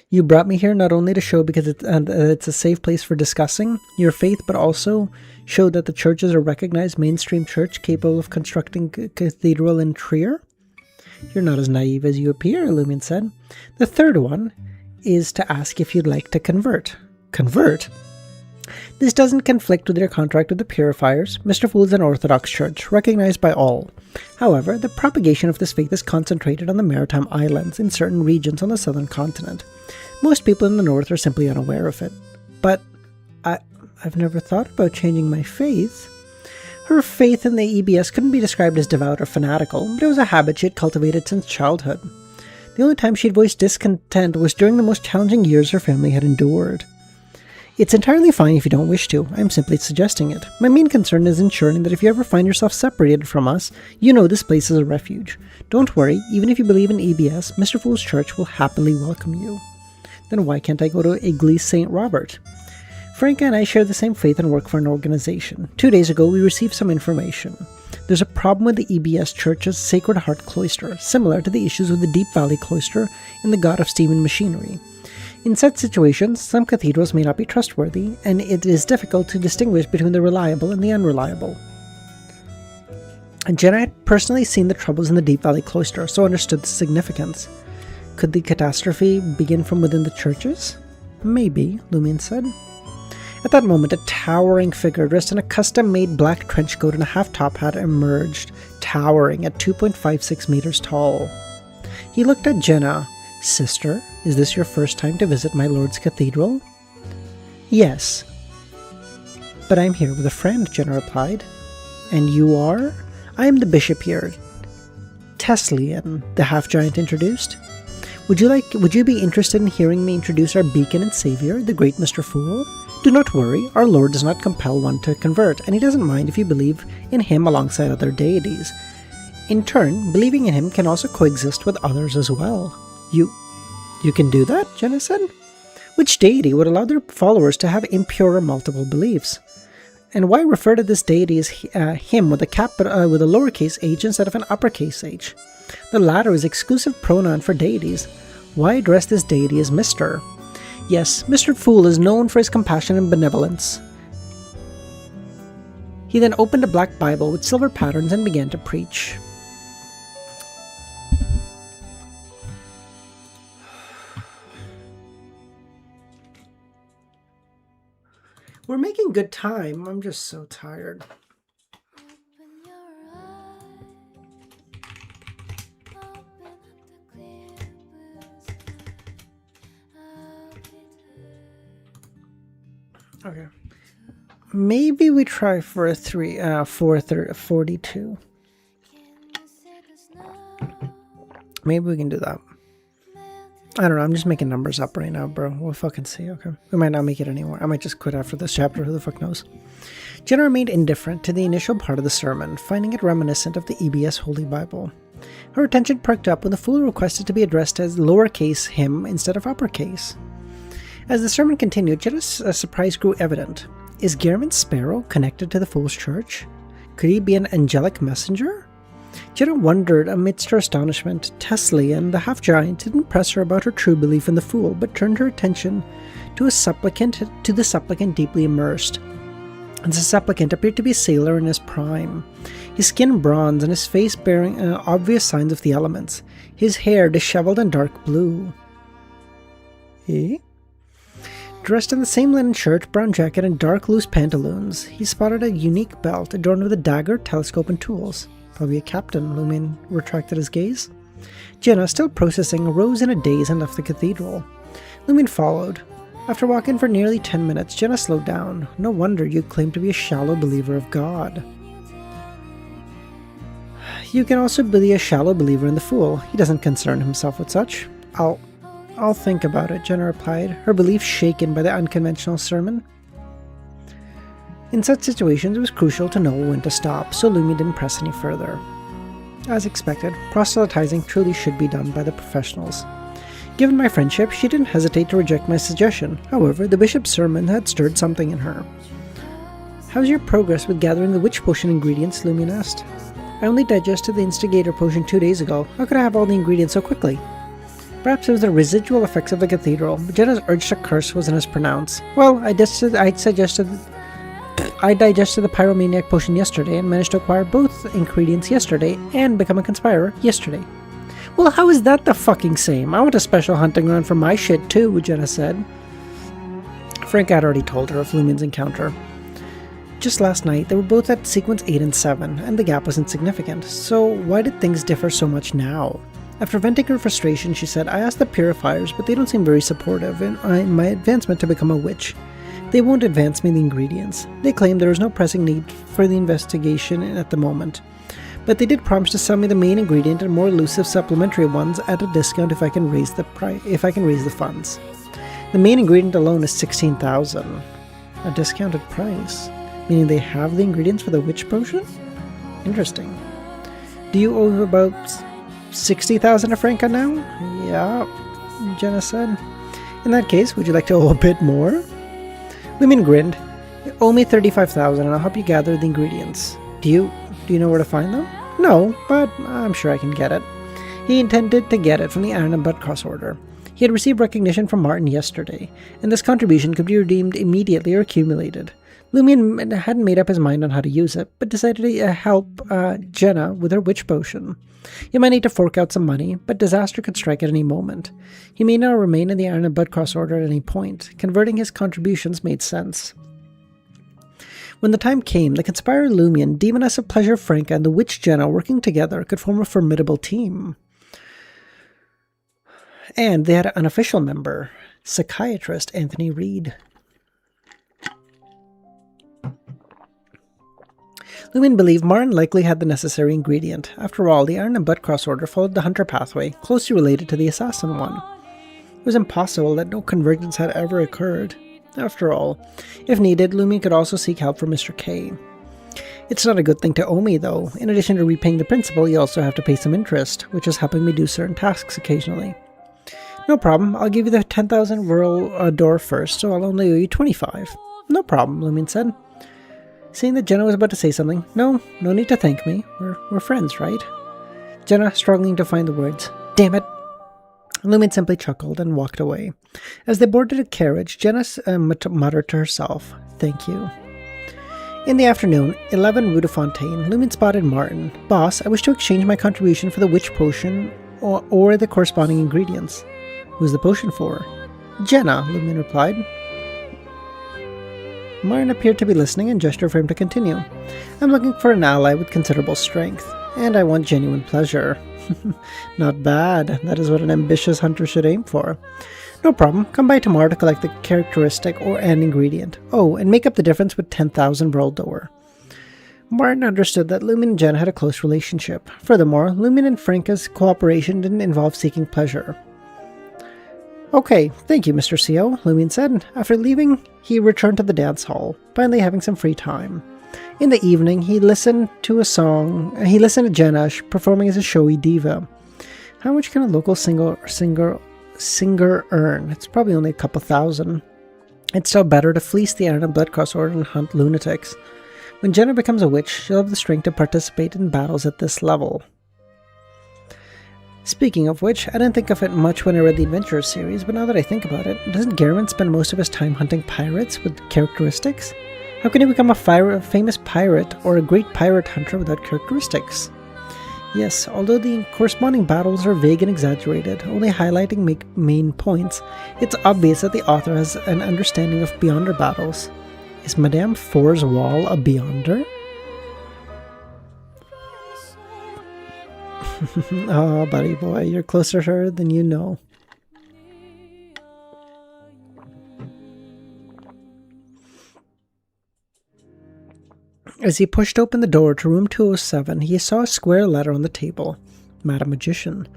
You brought me here not only to show because it's a safe place for discussing your faith, but also show that the church is a recognized mainstream church capable of constructing a cathedral in Trier. You're not as naive as you appear, Lumin said. The third one is to ask if you'd like to convert. Convert? This doesn't conflict with your contract with the Purifiers. Mr. Fool is an Orthodox church, recognized by all. However, the propagation of this faith is concentrated on the Maritime Islands in certain regions on the southern continent. Most people in the north are simply unaware of it. But I've never thought about changing my faith. Her faith in the EBS couldn't be described as devout or fanatical, but it was a habit she had cultivated since childhood. The only time she'd voiced discontent was during the most challenging years her family had endured. It's entirely fine if you don't wish to. I'm simply suggesting it. My main concern is ensuring that if you ever find yourself separated from us, you know this place is a refuge. Don't worry, even if you believe in EBS, Mr. Fool's church will happily welcome you. Then why can't I go to Église St. Robert? Franca and I share the same faith and work for an organization. 2 days ago, we received some information. There's a problem with the EBS Church's Sacred Heart Cloister, similar to the issues with the Deep Valley Cloister in the God of Steam and Machinery. In such situations, some cathedrals may not be trustworthy, and it is difficult to distinguish between the reliable and the unreliable. And Jenna had personally seen the troubles in the Deep Valley Cloister, so understood the significance. Could the catastrophe begin from within the churches? Maybe, Lumion said. At that moment, a towering figure dressed in a custom-made black trench coat and a half-top hat emerged, towering at 2.56 meters tall. He looked at Jenna. "Sister, is this your first time to visit my lord's cathedral?" "Yes." "But I'm here with a friend," Jenna replied. "And you are?" "I am the bishop here." "Teslian," the half-giant introduced. Would you be interested in hearing me introduce our beacon and savior, the great Mr. Fool? Do not worry, our Lord does not compel one to convert, and he doesn't mind if you believe in him alongside other deities. In turn, believing in him can also coexist with others as well. You can do that?" Jenna said. "Which deity would allow their followers to have impure or multiple beliefs? And why refer to this deity as him with a lowercase h instead of an uppercase h? The latter is exclusive pronoun for deities. Why address this deity as Mr.? Yes, Mr. Fool is known for his compassion and benevolence." He then opened a black Bible with silver patterns and began to preach. We're making good time. I'm just so tired. Open your eyes, open up the clear blue sky. I'll be there. Okay. Maybe we try for a 42. Can you see the snow? Maybe we can do that. I don't know, I'm just making numbers up right now, bro. We'll fucking see, okay? We might not make it anymore. I might just quit after this chapter, who the fuck knows? Jenna remained indifferent to the initial part of the sermon, finding it reminiscent of the EBS Holy Bible. Her attention perked up when the fool requested to be addressed as lowercase him instead of uppercase. As the sermon continued, Jenna's surprise grew evident. Is Gehrman Sparrow connected to the fool's church? Could he be an angelic messenger? Jenna wondered amidst her astonishment. Teslian, the half-giant, didn't press her about her true belief in the fool, but turned her attention to the supplicant deeply immersed. The supplicant appeared to be a sailor in his prime, his skin bronze and his face bearing obvious signs of the elements, his hair disheveled and dark blue. Eh? Dressed in the same linen shirt, brown jacket, and dark loose pantaloons, he spotted a unique belt adorned with a dagger, telescope, and tools. Probably a captain, Lumion retracted his gaze. Jenna, still processing, rose in a daze and left the cathedral. Lumion followed. After walking for nearly 10 minutes, Jenna slowed down. No wonder you claim to be a shallow believer of God. You can also be a shallow believer in the fool. He doesn't concern himself with such. I'll think about it, Jenna replied, her belief shaken by the unconventional sermon. In such situations, it was crucial to know when to stop, so Lumion didn't press any further. As expected, proselytizing truly should be done by the professionals. Given my friendship, she didn't hesitate to reject my suggestion. However, the bishop's sermon had stirred something in her. "How's your progress with gathering the witch potion ingredients?" Lumion asked. "I only digested the instigator potion 2 days ago. How could I have all the ingredients so quickly?" Perhaps it was the residual effects of the cathedral, but Jenna's urge to curse wasn't as pronounced. "Well, I digested the pyromaniac potion yesterday and managed to acquire both ingredients yesterday and become a conspirer yesterday." "Well, how is that the fucking same? I want a special hunting ground for my shit too," Jenna said. Frank had already told her of Lumion's encounter. Just last night, they were both at sequence 8 and 7, and the gap was insignificant, so why did things differ so much now? After venting her frustration, she said, "I asked the purifiers, but they don't seem very supportive in my advancement to become a witch. They won't advance me the ingredients. They claim there is no pressing need for the investigation at the moment. But they did promise to sell me the main ingredient and more elusive supplementary ones at a discount if I can raise the funds. The main ingredient alone is 16,000. A discounted price, meaning they have the ingredients for the witch potion? Interesting. Do you owe about 60,000 to Franca now?" "Yeah," Jenna said. "In that case, would you like to owe a bit more?" Lumion grinned. "You owe me 35,000 and I'll help you gather the ingredients. Do you know where to find them?" "No, but I'm sure I can get it." He intended to get it from the Iron and Blood Cross Order. He had received recognition from Martin yesterday, and this contribution could be redeemed immediately or accumulated. Lumion hadn't made up his mind on how to use it, but decided to help Jenna with her witch potion. He might need to fork out some money, but disaster could strike at any moment. He may now remain in the Iron and Blood Cross Order at any point. Converting his contributions made sense. When the time came, the conspirer Lumion, Demoness of Pleasure Franca, and the witch Jenna working together could form a formidable team. And they had an unofficial member, psychiatrist Anthony Reed. Lumion believed Martin likely had the necessary ingredient. After all, the Iron and Blood Cross Order followed the Hunter pathway, closely related to the Assassin one. It was impossible that no convergence had ever occurred. After all, if needed, Lumion could also seek help from Mr. K. It's not a good thing to owe me, though. In addition to repaying the principal, you also have to pay some interest, which is helping me do certain tasks occasionally. No problem, I'll give you the 10,000 Whirl door first, so I'll only owe you 25. No problem, Lumion said. Seeing that Jenna was about to say something, no need to thank me. We're friends, right? Jenna, struggling to find the words. Damn it! Lumion simply chuckled and walked away. As they boarded a carriage, Jenna muttered to herself, "Thank you." In the afternoon, 11 Rue de Fontaine, Lumion spotted Martin. "Boss, I wish to exchange my contribution for the witch potion or the corresponding ingredients." "Who's the potion for?" "Jenna," Lumion replied. Martin appeared to be listening and gestured for him to continue. "I'm looking for an ally with considerable strength, and I want genuine pleasure." "Not bad. That is what an ambitious hunter should aim for." "No problem. Come by tomorrow to collect the characteristic or an ingredient. Oh, and make up the difference with 10,000 Whirl door." Martin understood that Lumion and Jenna had a close relationship. Furthermore, Lumion and Franca's cooperation didn't involve seeking pleasure. "Okay, thank you, Mr. CO, Lumion said. After leaving, he returned to the dance hall, finally having some free time. In the evening, he listened to Jenna performing as a showy diva. How much can a local singer earn? It's probably only a couple thousand. It's still better to fleece the Iron and Blood Cross Order and hunt lunatics. When Jenna becomes a witch, she'll have the strength to participate in battles at this level. Speaking of which, I didn't think of it much when I read the Adventurers series, but now that I think about it, doesn't Garrett spend most of his time hunting pirates with characteristics? How can he become a famous pirate or a great pirate hunter without characteristics? Yes, although the corresponding battles are vague and exaggerated, only highlighting main points, it's obvious that the author has an understanding of Beyonder battles. Is Madame Four's Wall a Beyonder? Oh, buddy boy, you're closer to her than you know. As he pushed open the door to room 207, he saw a square letter on the table. Madam Magician.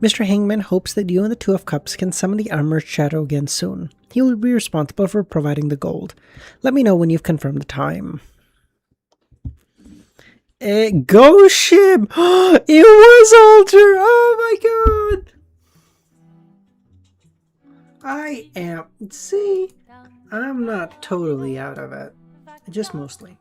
Mr. Hangman hopes that you and the Two of Cups can summon the Armored Shadow again soon. He will be responsible for providing the gold. Let me know when you've confirmed the time. Go ship! It was Alter! Oh my god! I'm not totally out of it. Just mostly.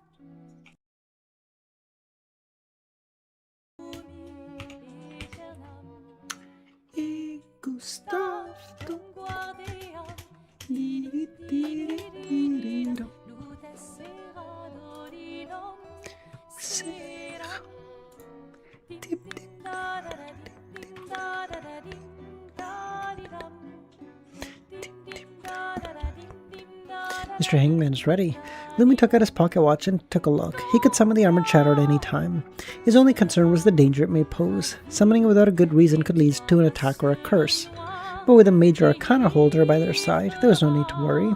Mr. Hangman is ready. Lumion took out his pocket watch and took a look. He could summon the Armored Shadow at any time. His only concern was the danger it may pose. Summoning it without a good reason could lead to an attack or a curse. But with a Major Arcana holder by their side, there was no need to worry.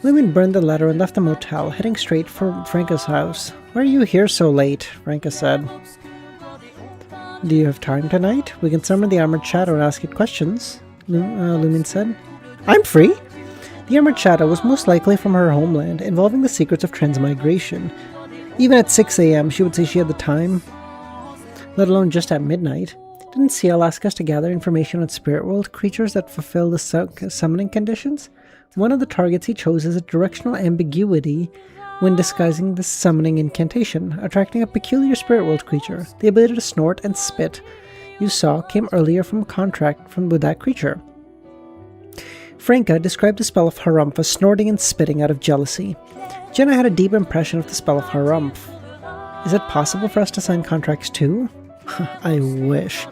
Lumion burned the letter and left the motel, heading straight for Franca's house. "Why are you here so late?" Franca said. "Do you have time tonight? We can summon the Armored Shadow and ask it questions," Lumion said. "I'm free." The Armored Shadow was most likely from her homeland, involving the secrets of transmigration. Even at 6 a.m., she would say she had the time, let alone just at midnight. Didn't CL ask us to gather information on spirit world creatures that fulfill the summoning conditions? One of the targets he chose is a directional ambiguity when disguising the summoning incantation, attracting a peculiar spirit world creature. The ability to snort and spit you saw came earlier from a contract with that creature. Franka described the spell of Harumph as snorting and spitting out of jealousy. Jenna had a deep impression of the spell of Harumph. Is it possible for us to sign contracts too? I wish,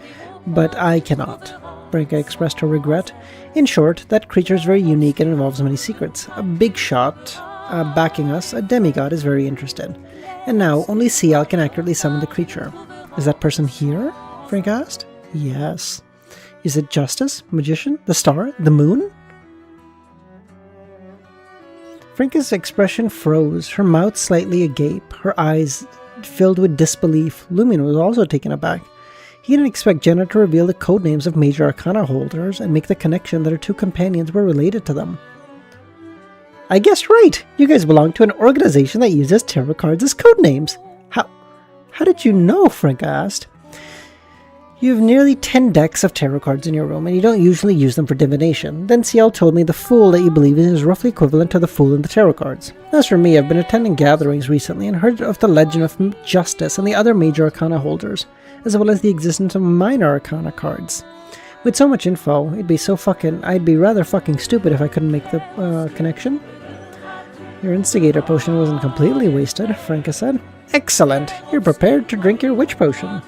but I cannot. Franka expressed her regret. In short, that creature is very unique and involves many secrets. A big shot backing us, a demigod, is very interested. And now, only CL can accurately summon the creature. Is that person here? Frank asked. Yes. Is it Justice? Magician? The star? The moon? Franka's expression froze, her mouth slightly agape, her eyes filled with disbelief. Lumion was also taken aback. He didn't expect Jenna to reveal the codenames of major arcana holders and make the connection that her two companions were related to them. I guessed right! You guys belong to an organization that uses tarot cards as codenames. How did you know? Franka asked. You have nearly 10 decks of tarot cards in your room, and you don't usually use them for divination. Then CL told me the Fool that you believe in is roughly equivalent to the Fool in the tarot cards. As for me, I've been attending gatherings recently and heard of the legend of Justice and the other major arcana holders, as well as the existence of minor arcana cards. With so much info, I'd be rather fucking stupid if I couldn't make the connection. Your instigator potion wasn't completely wasted, Franka said. Excellent! You're prepared to drink your witch potion.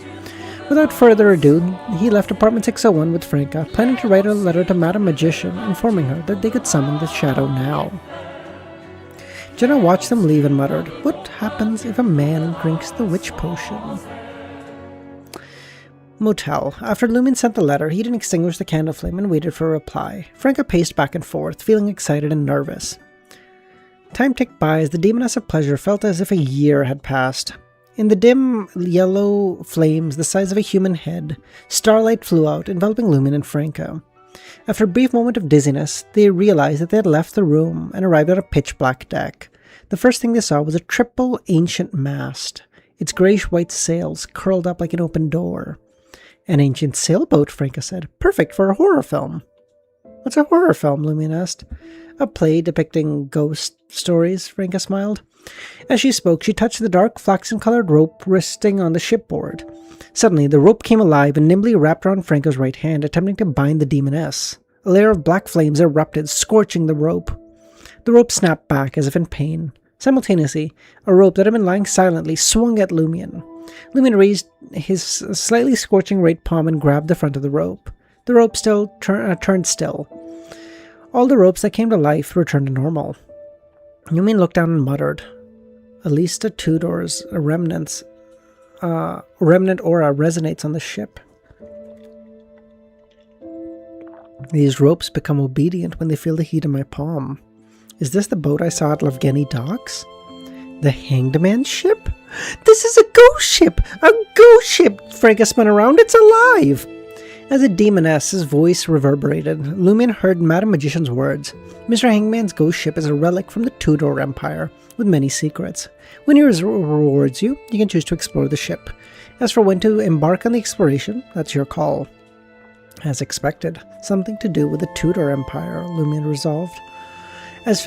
Without further ado, he left apartment 601 with Franka, planning to write a letter to Madame Magician, informing her that they could summon the shadow now. Jenna watched them leave and muttered, "What happens if a man drinks the witch potion?" Motel. After Lumin sent the letter, he didn't extinguish the candle flame and waited for a reply. Franka paced back and forth, feeling excited and nervous. Time ticked by as the demoness of pleasure felt as if a year had passed. In the dim yellow flames the size of a human head, starlight flew out, enveloping Lumin and Franka. After a brief moment of dizziness, they realized that they had left the room and arrived at a pitch-black deck. The first thing they saw was a triple ancient mast, its greyish-white sails curled up like an open door. An ancient sailboat, Franka said. Perfect for a horror film. What's a horror film? Lumin asked. A play depicting ghost stories, Franka smiled. As she spoke, she touched the dark flaxen-colored rope resting on the shipboard. Suddenly, the rope came alive and nimbly wrapped around Franka's right hand, attempting to bind the demoness. A layer of black flames erupted, scorching the rope. The rope snapped back as if in pain. Simultaneously, a rope that had been lying silently swung at Lumion. Lumion raised his slightly scorching right palm and grabbed the front of the rope. The rope still turned still. All the ropes that came to life returned to normal. Lumion looked down and muttered, "At least a Tudor's remnant aura resonates on the ship. These ropes become obedient when they feel the heat in my palm. Is this the boat I saw at Lavgeni docks? The Hanged Man ship? This is a ghost ship! A ghost ship! Franka spun around. It's alive! As a demoness's voice reverberated, Lumion heard Madame Magician's words. Mr. Hangman's ghost ship is a relic from the Tudor Empire, with many secrets. When he rewards you, you can choose to explore the ship. As for when to embark on the exploration, that's your call. As expected, something to do with the Tudor Empire, Lumion resolved. As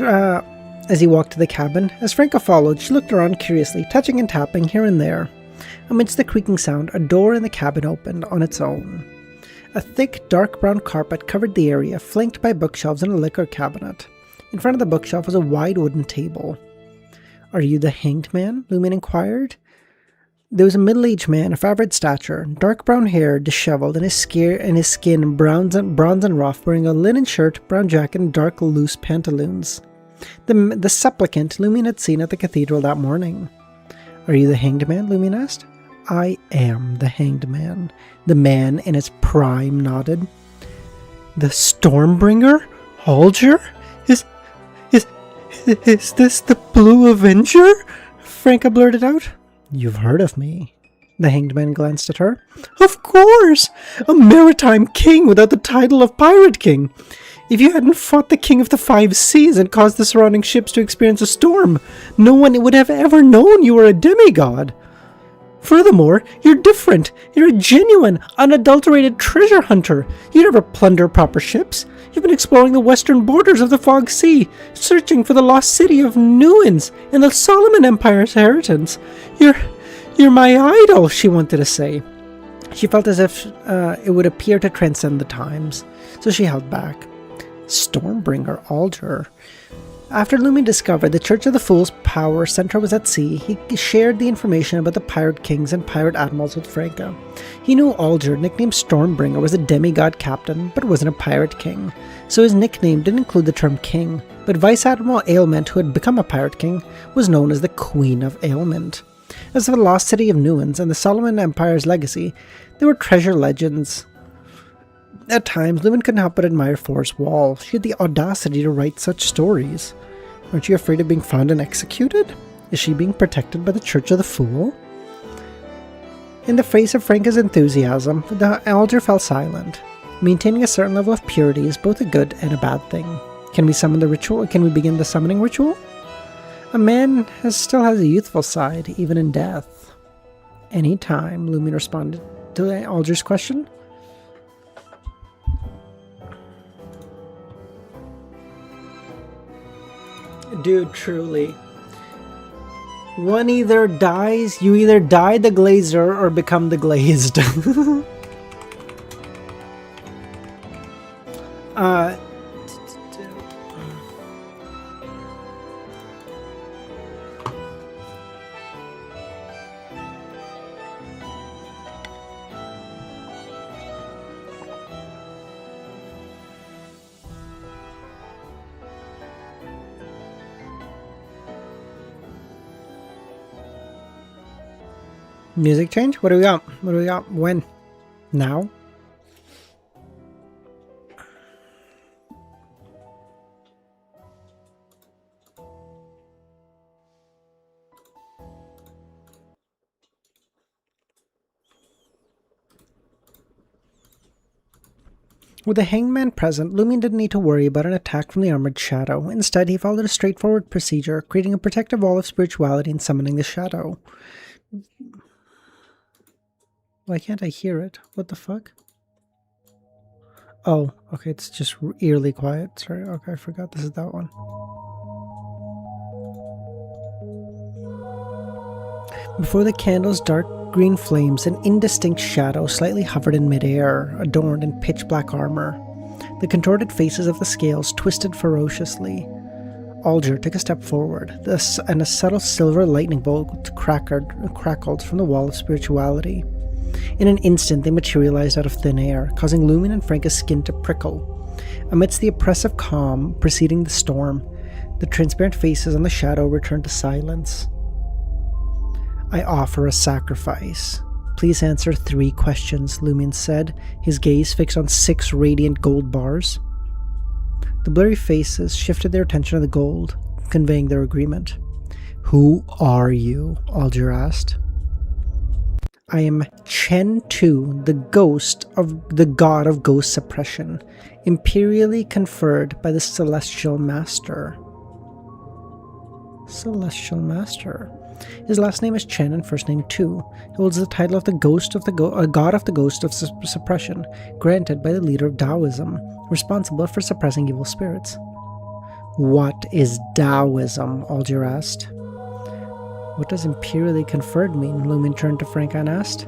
he walked to the cabin, as Franka followed, she looked around curiously, touching and tapping here and there. Amidst the creaking sound, a door in the cabin opened on its own. A thick, dark brown carpet covered the area, flanked by bookshelves and a liquor cabinet. In front of the bookshelf was a wide wooden table. "Are you the Hanged Man?" Lumion inquired. There was a middle-aged man of average stature, dark brown hair, disheveled, and his skin bronze and rough, wearing a linen shirt, brown jacket, and dark, loose pantaloons. The supplicant Lumion had seen at the cathedral that morning. "Are you the Hanged Man?" Lumion asked. "I am the Hanged Man." The man in his prime nodded. "The Stormbringer? Halger? Is this the Blue Avenger?" Franka blurted out. "You've heard of me." The Hanged Man glanced at her. "Of course! A maritime king without the title of Pirate King. If you hadn't fought the King of the Five Seas and caused the surrounding ships to experience a storm, no one would have ever known you were a demigod." furthermore, you're different. You're a genuine, unadulterated treasure hunter. You never plunder proper ships. You've been exploring the western borders of the Fog Sea, searching for the lost city of Nuins and the Solomon Empire's inheritance. You're my idol, she wanted to say. She felt as if it would appear to transcend the times, so she held back. Stormbringer Alder. After Lumion discovered the Church of the Fool's power center was at sea, he shared the information about the pirate kings and pirate admirals with Franca. He knew Alger, nicknamed Stormbringer, was a demigod captain, but wasn't a pirate king, so his nickname didn't include the term king, but Vice Admiral Ailment, who had become a pirate king, was known as the Queen of Ailment. As for the lost city of Nuins and the Solomon Empire's legacy, they were treasure legends. At times, Lumion couldn't help but admire Forrest Wall. She had the audacity to write such stories. Aren't you afraid of being found and executed? Is she being protected by the Church of the Fool? In the face of Franca's enthusiasm, the elder fell silent. Maintaining a certain level of purity is both a good and a bad thing. Can we summon the ritual? Can we begin the summoning ritual? A man still has a youthful side, even in death. Any time, Lumion responded to Alger's question. Dude, truly. One either dies, you either die the glazer or become the glazed. Music change? What do we got? What do we got? When? Now? With the hangman present, Lumion didn't need to worry about an attack from the armored shadow. Instead, he followed a straightforward procedure, creating a protective wall of spirituality and summoning the shadow. Why can't I hear it? What the fuck? Oh, okay, it's just eerily quiet. Sorry, okay, I forgot this is that one. Before the candle's dark green flames, an indistinct shadow slightly hovered in midair, adorned in pitch-black armor. The contorted faces of the scales twisted ferociously. Alger took a step forward, and a subtle silver lightning bolt crackled from the wall of spirituality. In an instant, they materialized out of thin air, causing Lumion and Franca's skin to prickle. Amidst the oppressive calm preceding the storm, the transparent faces on the shadow returned to silence. I offer a sacrifice. Please answer 3 questions, Lumion said, his gaze fixed on 6 radiant gold bars. The blurry faces shifted their attention to the gold, conveying their agreement. Who are you? Alger asked. I am Chen Tu, the god of ghost suppression, imperially conferred by the Celestial Master. Celestial Master. His last name is Chen and first name Tu. He holds the title of the god of the ghost of suppression, granted by the leader of Taoism, responsible for suppressing evil spirits. What is Taoism? Alger asked. What does imperially conferred mean? Lumion turned to Franca and asked.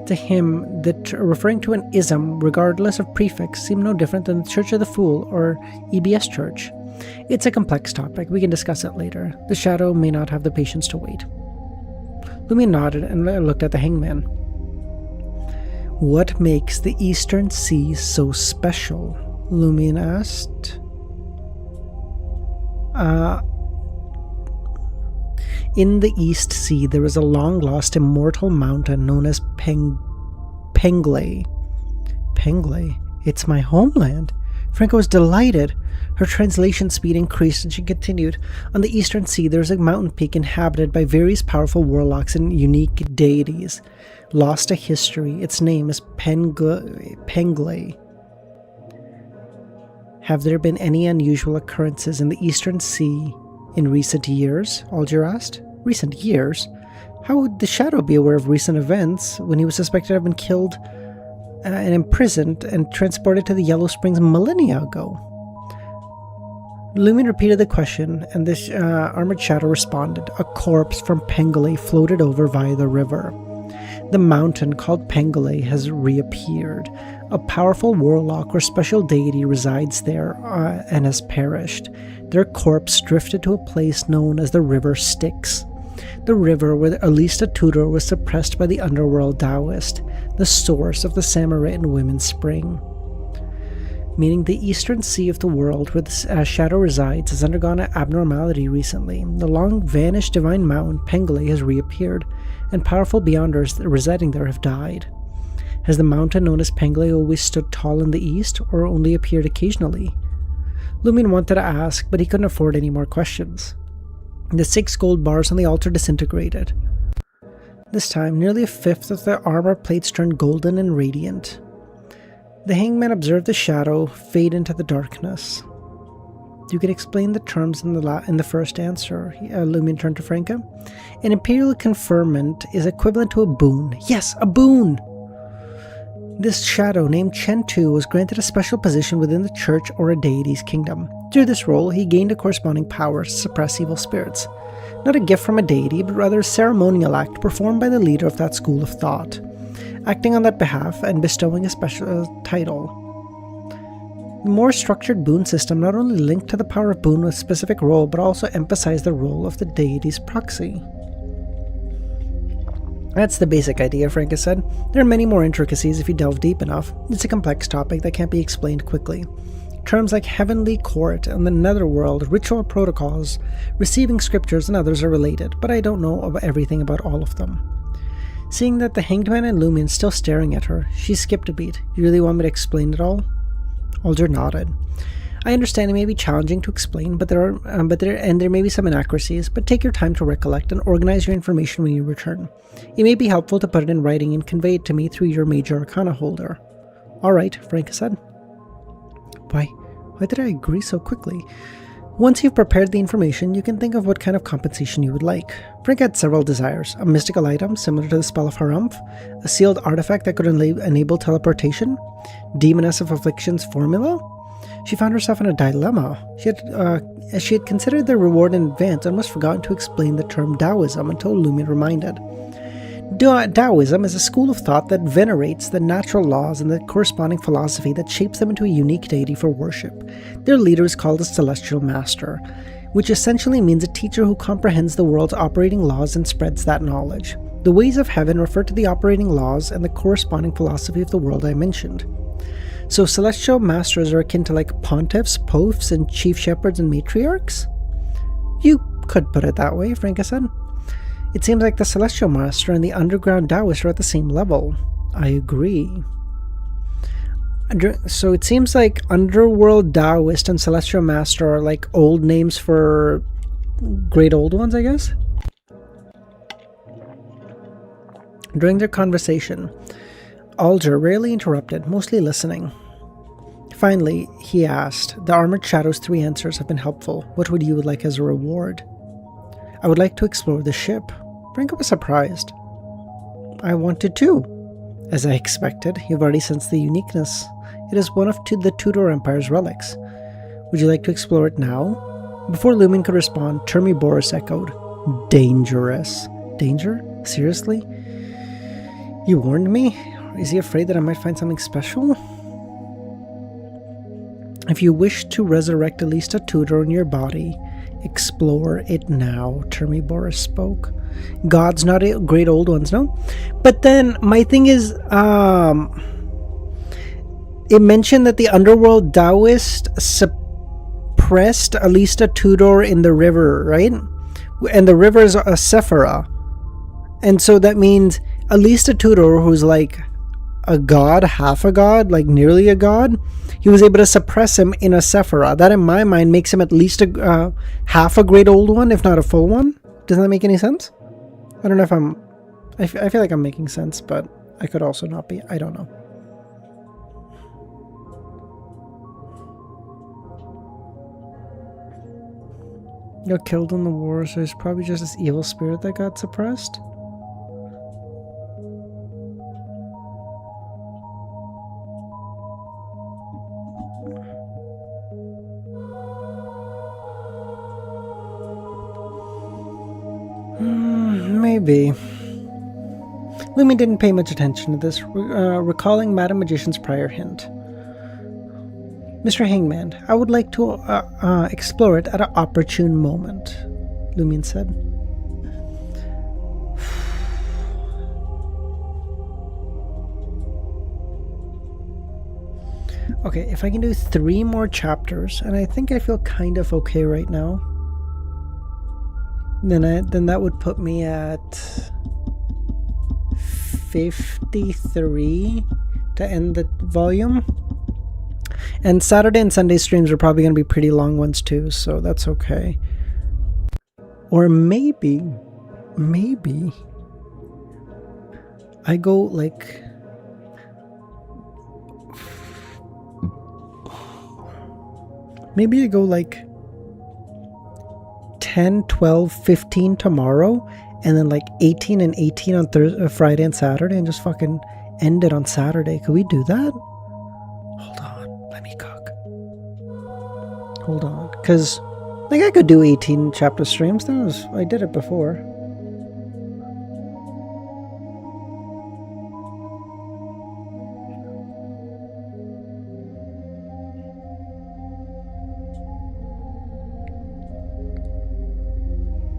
To him, referring to an ism, regardless of prefix, seemed no different than the Church of the Fool or EBS Church. It's a complex topic. We can discuss it later. The shadow may not have the patience to wait. Lumion nodded and looked at the hangman. What makes the Eastern Sea so special? Lumion asked. In the East Sea, there is a long-lost immortal mountain known as Penglay. Penglay? It's my homeland. Franca was delighted. Her translation speed increased and she continued. On the Eastern Sea, there is a mountain peak inhabited by various powerful warlocks and unique deities. Lost to history, its name is Penglay. Have there been any unusual occurrences in the Eastern Sea in recent years? Alger asked. Recent years? How would the Shadow be aware of recent events when he was suspected to have been killed and imprisoned and transported to the Yellow Springs millennia ago? Lumion repeated the question, and this armored shadow responded. A corpse from Pengele floated over via the river. The mountain called Pengele has reappeared. A powerful warlock or special deity resides there and has perished. Their corpse drifted to a place known as the River Styx. The river where Alista Tudor was suppressed by the underworld Taoist, the source of the Samaritan women's spring. Meaning the eastern sea of the world where the shadow resides has undergone an abnormality recently. The long-vanished divine mountain Pengele has reappeared, and powerful beyonders residing there have died. Has the mountain known as Pengele always stood tall in the east, or only appeared occasionally? Lumion wanted to ask, but he couldn't afford any more questions. The 6 gold bars on the altar disintegrated. This time, nearly a fifth of the armor plates turned golden and radiant. The hangman observed the shadow fade into the darkness. You can explain the terms in the first answer. Lumion turned to Franca. An imperial conferment is equivalent to a boon. Yes, a boon! This shadow, named Chen Tu, was granted a special position within the church or a deity's kingdom. Through this role, he gained a corresponding power to suppress evil spirits. Not a gift from a deity, but rather a ceremonial act performed by the leader of that school of thought, acting on that behalf and bestowing a special title. The more structured boon system not only linked to the power of boon with a specific role, but also emphasized the role of the deity's proxy. That's the basic idea, Franca said. There are many more intricacies if you delve deep enough. It's a complex topic that can't be explained quickly. Terms like heavenly court and the netherworld, ritual protocols, receiving scriptures, and others are related, but I don't know everything about all of them. Seeing that the hanged man and Lumion still staring at her, she skipped a beat. You really want me to explain it all? Alder nodded. I understand it may be challenging to explain, but there may be some inaccuracies, but take your time to recollect and organize your information when you return. It may be helpful to put it in writing and convey it to me through your Major Arcana holder. All right, Franca said. Why did I agree so quickly? Once you've prepared the information, you can think of what kind of compensation you would like. Frank had several desires: a mystical item similar to the spell of Harumph, a sealed artifact that could enable teleportation, Demoness of Affliction's formula. She found herself in a dilemma. She had considered the reward in advance and almost forgotten to explain the term Taoism until Lumion reminded. Taoism is a school of thought that venerates the natural laws and the corresponding philosophy that shapes them into a unique deity for worship. Their leader is called a celestial master, which essentially means a teacher who comprehends the world's operating laws and spreads that knowledge. The ways of heaven refer to the operating laws and the corresponding philosophy of the world I mentioned. So celestial masters are akin to like pontiffs, popes, and chief shepherds and matriarchs? You could put it that way, Franca said. It seems like the Celestial Master and the Underground Taoist are at the same level. I agree. So it seems like Underworld Taoist and Celestial Master are like old names for Great Old Ones, I guess? During their conversation, Alger rarely interrupted, mostly listening. Finally, he asked, the Armored Shadow's 3 answers have been helpful. What would you like as a reward? I would like to explore the ship. Franca was surprised. I wanted to. As I expected, you've already sensed the uniqueness. It is one of the Tudor Empire's relics. Would you like to explore it now? Before Lumion could respond, Termi Boris echoed, dangerous. Danger? Seriously? You warned me? Is he afraid that I might find something special? If you wish to resurrect Alista Tudor in your body, explore it now, Termi Boris spoke. Gods, not great old ones, no? But then, my thing is, it mentioned that the Underworld Taoist suppressed Alista Tudor in the river, right? And the river is a Sephira. And so that means Alista Tudor, who's like a god, half a god, like nearly a god, he was able to suppress him in a Sephira. That in my mind makes him at least a half a great old one, if not a full one. Doesn't that make any sense? I don't know if I feel like I'm making sense, but I could also not be. I don't know. Got killed in the war, so it's probably just this evil spirit that got suppressed. Maybe. Lumi didn't pay much attention to this, recalling Madam Magician's prior hint. Mr. Hangman, I would like to explore it at an opportune moment, Lumion said. Okay, if I can do 3 more chapters, and I think I feel kind of okay right now, then that would put me at 53 to end the volume. And Saturday and Sunday streams are probably going to be pretty long ones too, so that's okay. Or maybe I go like maybe I go like 10, 12, 15 tomorrow, and then like 18 and 18 on Friday and Saturday, and just fucking end it on Saturday. Could we do that? Hold on, let me cook. Hold on, because like I could do 18 chapter streams. I did it before.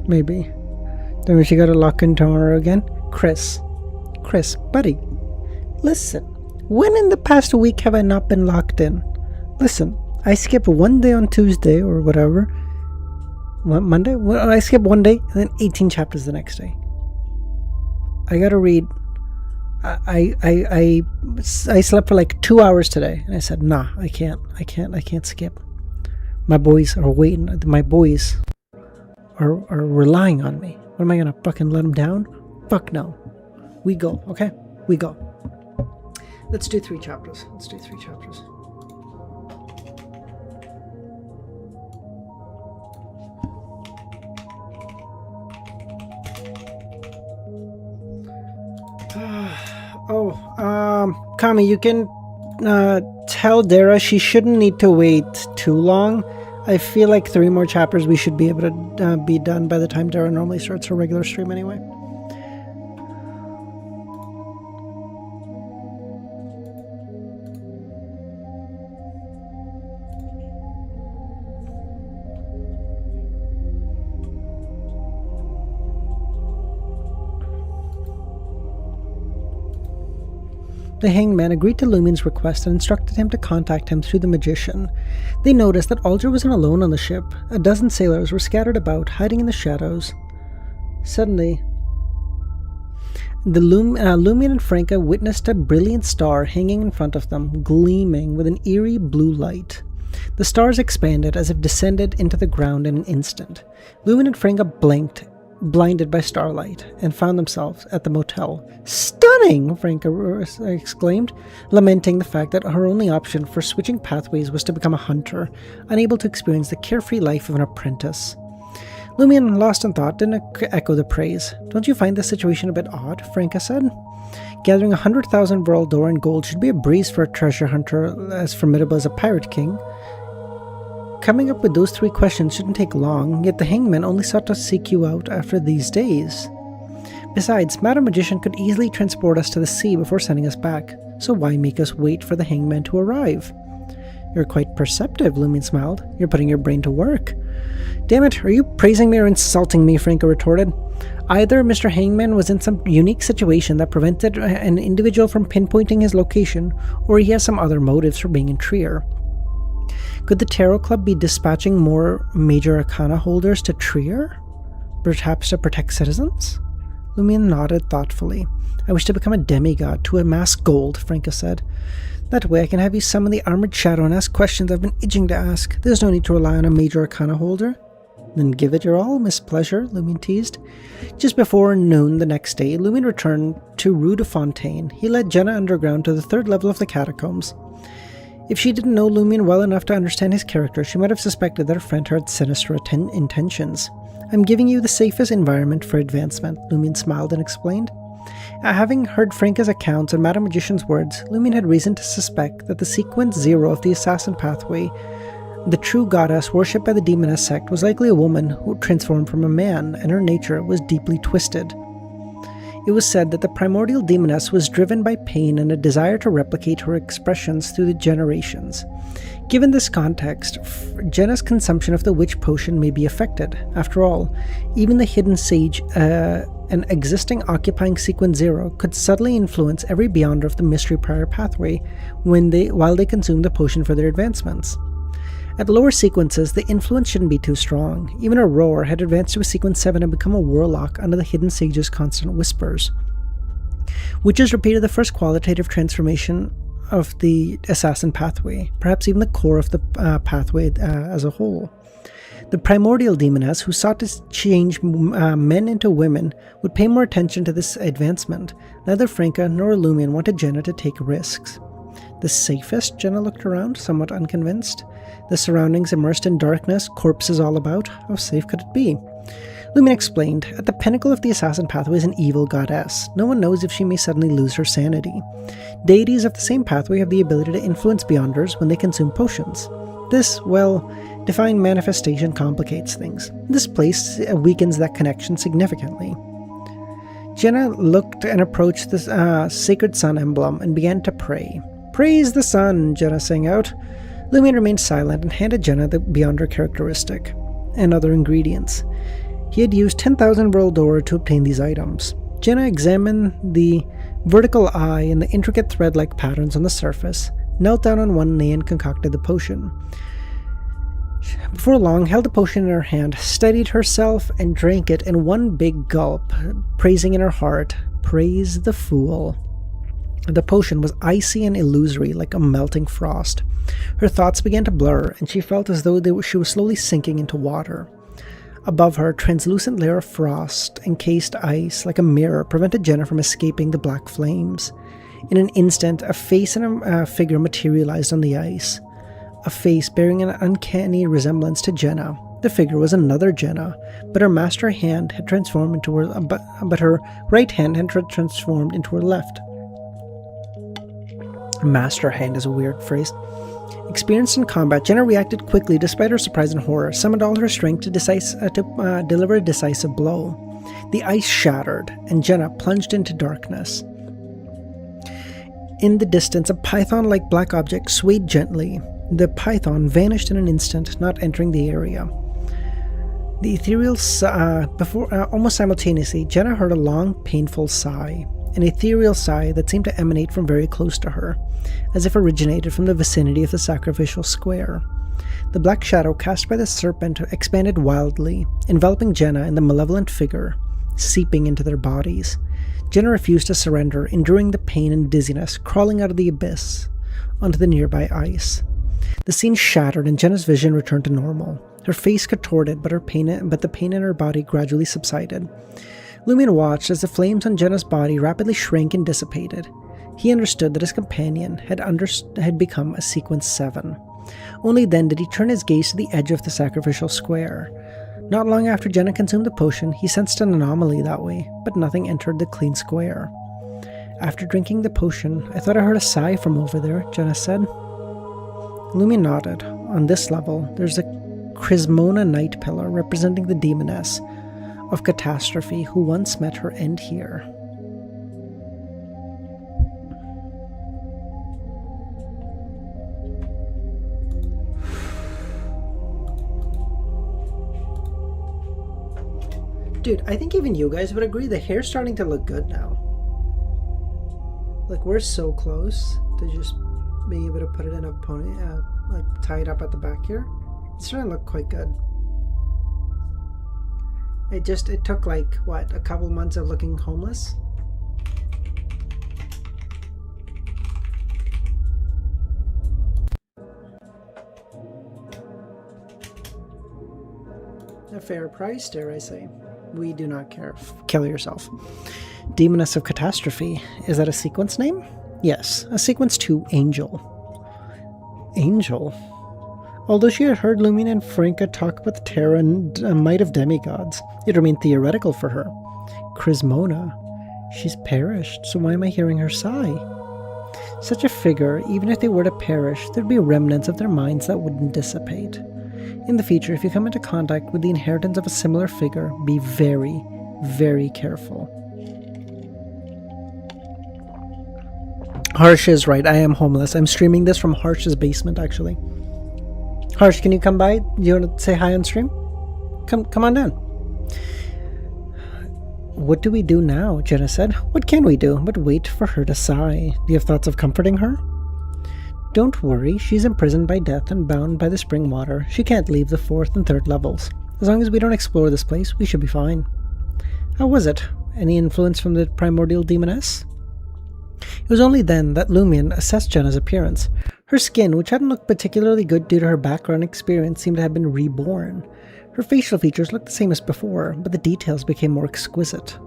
Maybe. Then she got to lock in tomorrow again. Chris, buddy, listen. When in the past week have I not been locked in? Listen, I skip one day on Tuesday or whatever. What, Monday? Well, I skip one day and then 18 chapters the next day. I gotta read. I slept for like 2 hours today, and I said, nah, I can't skip. My boys are waiting. My boys are relying on me. What am I gonna fucking let them down? Fuck no. We go, okay? We go. Let's do 3 chapters. Kami, you can tell Dara she shouldn't need to wait too long. I feel like 3 more chapters we should be able to be done by the time Dara normally starts her regular stream anyway. The hangman agreed to Lumion's request and instructed him to contact him through the magician. They noticed that Alger wasn't alone on the ship. A dozen sailors were scattered about, hiding in the shadows. Suddenly, Lumion and Franca witnessed a brilliant star hanging in front of them, gleaming with an eerie blue light. The stars expanded as if descended into the ground in an instant. Lumion and Franca blinked, blinded by starlight, and found themselves at the motel. "Stunning!" Franca exclaimed, lamenting the fact that her only option for switching pathways was to become a hunter, unable to experience the carefree life of an apprentice. Lumion, lost in thought, didn't echo the praise. "Don't you find this situation a bit odd?" Franca said. "Gathering 100,000 Voraldor in gold should be a breeze for a treasure hunter as formidable as a pirate king. Coming up with those 3 questions shouldn't take long, yet the hangman only sought to seek you out after these days. Besides, Madam Magician could easily transport us to the sea before sending us back, so why make us wait for the hangman to arrive?" "You're quite perceptive," Lumion smiled. "You're putting your brain to work." "Damn it, are you praising me or insulting me?" Franca retorted. "Either Mr. Hangman was in some unique situation that prevented an individual from pinpointing his location, or he has some other motives for being in Trier. Could the Tarot Club be dispatching more major arcana holders to Trier? Perhaps to protect citizens?" Lumion nodded thoughtfully. "I wish to become a demigod to amass gold," Franca said. "That way I can have you summon the Armored Shadow and ask questions I've been itching to ask. There's no need to rely on a major arcana holder." "Then give it your all, Miss Pleasure," Lumion teased. Just before noon the next day, Lumion returned to Rue de Fontaine. He led Jenna underground to the 3rd level of the catacombs. If she didn't know Lumion well enough to understand his character, she might have suspected that her friend had sinister intentions. I'm giving you the safest environment for advancement, Lumion smiled and explained. Having heard Franca's accounts and Madame Magician's words, Lumion had reason to suspect that the sequence 0 of the assassin pathway, the true goddess worshipped by the demoness sect, was likely a woman who transformed from a man, and her nature was deeply twisted. It was said that the primordial demoness was driven by pain and a desire to replicate her expressions through the generations. Given this context, Jenna's consumption of the witch potion may be affected. After all, even the hidden sage, an existing occupying sequence 0, could subtly influence every beyonder of the mystery prior pathway while they consume the potion for their advancements. At lower sequences, the influence shouldn't be too strong. Even Aurora had advanced to a sequence 7 and become a warlock under the hidden sage's constant whispers. Witches repeated the first qualitative transformation of the assassin pathway, perhaps even the core of the pathway as a whole. The primordial demoness, who sought to change men into women, would pay more attention to this advancement. Neither Franca nor Lumion wanted Jenna to take risks. The safest? Jenna looked around, somewhat unconvinced. The surroundings immersed in darkness, corpses all about. How safe could it be? Lumion explained, at the pinnacle of the assassin pathway is an evil goddess. No one knows if she may suddenly lose her sanity. Deities of the same pathway have the ability to influence beyonders when they consume potions. This, divine manifestation complicates things. This place weakens that connection significantly. Jenna looked and approached the sacred sun emblem and began to pray. Praise the sun, Jenna sang out. Lumion remained silent and handed Jenna the Beyonder characteristic and other ingredients. He had used 10,000 world ore to obtain these items. Jenna examined the vertical eye and the intricate thread-like patterns on the surface, knelt down on one knee and concocted the potion. Before long, held the potion in her hand, steadied herself, and drank it in one big gulp, praising in her heart, "Praise the fool." The potion was icy and illusory, like a melting frost. Her thoughts began to blur, and she felt as though she was slowly sinking into water. Above her, a translucent layer of frost encased ice, like a mirror, prevented Jenna from escaping the black flames. In an instant, a face and a figure materialized on the ice. A face bearing an uncanny resemblance to Jenna. The figure was another Jenna, but her master hand had transformed into her, but her right hand had transformed into her left. Master hand is a weird phrase. Experienced in combat, Jenna reacted quickly despite her surprise and horror, summoned all her strength to deliver a decisive blow. The ice shattered, and Jenna plunged into darkness. In the distance, a python-like black object swayed gently. The python vanished in an instant, not entering the area. The ethereal almost simultaneously, Jenna heard a long, painful sigh. An ethereal sigh that seemed to emanate from very close to her, as if originated from the vicinity of the sacrificial square. The black shadow cast by the serpent expanded wildly, enveloping Jenna and the malevolent figure, seeping into their bodies. Jenna refused to surrender, enduring the pain and dizziness, crawling out of the abyss onto the nearby ice. The scene shattered and Jenna's vision returned to normal. Her face contorted, but the pain in her body gradually subsided. Lumion watched as the flames on Jenna's body rapidly shrank and dissipated. He understood that his companion had become a sequence 7. Only then did he turn his gaze to the edge of the sacrificial square. Not long after Jenna consumed the potion, he sensed an anomaly that way, but nothing entered the clean square. After drinking the potion, I thought I heard a sigh from over there, Jenna said. Lumion nodded. On this level, there's a Chrismona Night Pillar representing the demoness of catastrophe who once met her end here. Dude, I think even you guys would agree the hair's starting to look good now. Like, we're so close to just being able to put it in a pony, like tie it up at the back here. It's starting to look quite good. It took like, what, a couple months of looking homeless? A fair price, dare I say. We do not care. Kill yourself. Demoness of Catastrophe. Is that a sequence name? Yes, a sequence 2 angel. Angel. Although she had heard Lumina and Franca talk about the terror and might of demigods, it remained theoretical for her. Crismona. She's perished, so why am I hearing her sigh? Such a figure, even if they were to perish, there'd be remnants of their minds that wouldn't dissipate. In the future, if you come into contact with the inheritance of a similar figure, be very, very careful. Harsh is right, I am homeless. I'm streaming this from Harsh's basement, actually. Harsh, can you come by? You want to say hi on stream? Come on down. What do we do now? Jenna said. What can we do but wait for her to sigh? Do you have thoughts of comforting her? Don't worry, she's imprisoned by death and bound by the spring water. She can't leave the 4th and 3rd levels. As long as we don't explore this place, we should be fine. How was it? Any influence from the primordial demoness? It was only then that Lumion assessed Jenna's appearance. Her skin, which hadn't looked particularly good due to her background experience, seemed to have been reborn. Her facial features looked the same as before, but the details became more exquisite.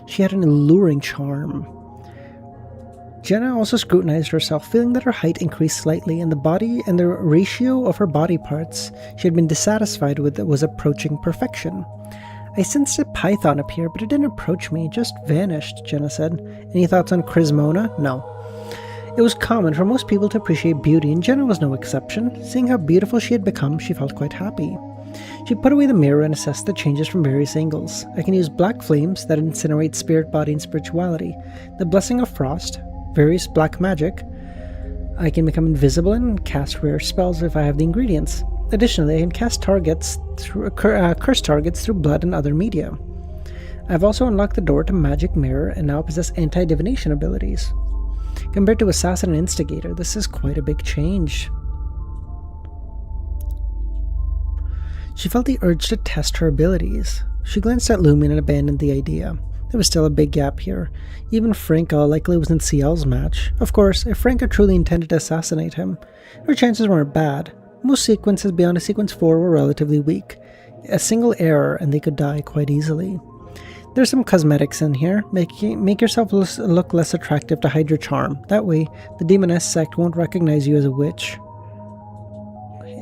She had an alluring charm. Jenna also scrutinized herself, feeling that her height increased slightly, and the ratio of her body parts she had been dissatisfied with was approaching perfection. I sensed a python appear, but it didn't approach me, it just vanished, Jenna said. Any thoughts on Crismona? No. It was common for most people to appreciate beauty, and Jenna was no exception. Seeing how beautiful she had become, she felt quite happy. She put away the mirror and assessed the changes from various angles. I can use black flames that incinerate spirit, body, and spirituality. The blessing of frost, various black magic. I can become invisible and cast rare spells if I have the ingredients. Additionally, I can cast curse targets through blood and other media. I've also unlocked the door to magic mirror and now possess anti-divination abilities. Compared to assassin and instigator, this is quite a big change. She felt the urge to test her abilities. She glanced at Lumion and abandoned the idea. There was still a big gap here. Even Franca likely wasn't CL's match. Of course, if Franca truly intended to assassinate him, her chances weren't bad. Most sequences beyond a sequence 4 were relatively weak. A single error and they could die quite easily. There's some cosmetics in here. Make yourself look less attractive to hide your charm. That way, the demoness sect won't recognize you as a witch.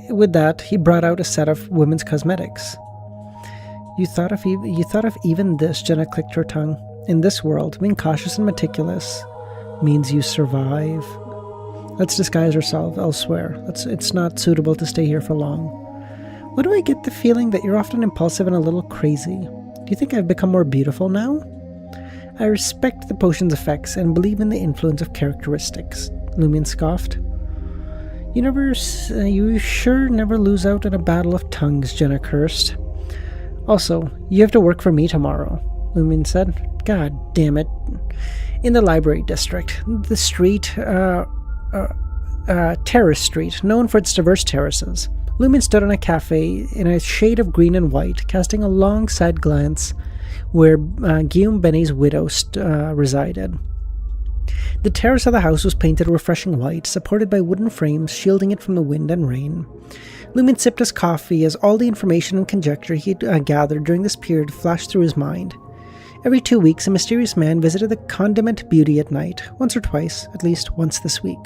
With that, he brought out a set of women's cosmetics. You thought of even this, Jenna clicked her tongue. In this world, being cautious and meticulous means you survive. Let's disguise ourselves elsewhere. It's not suitable to stay here for long. Why do I get the feeling that you're often impulsive and a little crazy? Do you think I've become more beautiful now? I respect the potion's effects and believe in the influence of characteristics, Lumion scoffed. You sure never lose out in a battle of tongues, Jenna cursed. Also, you have to work for me tomorrow, Lumion said. God damn it. In the library district, the street, Terrace Street, known for its diverse terraces. Lumion stood on a cafe in a shade of green and white, casting a long side glance where Guillaume Benny's widow resided. The terrace of the house was painted a refreshing white, supported by wooden frames shielding it from the wind and rain. Lumion sipped his coffee as all the information and conjecture he had gathered during this period flashed through his mind. Every 2 weeks, a mysterious man visited the Condiment Beauty at night, once or twice, at least once this week.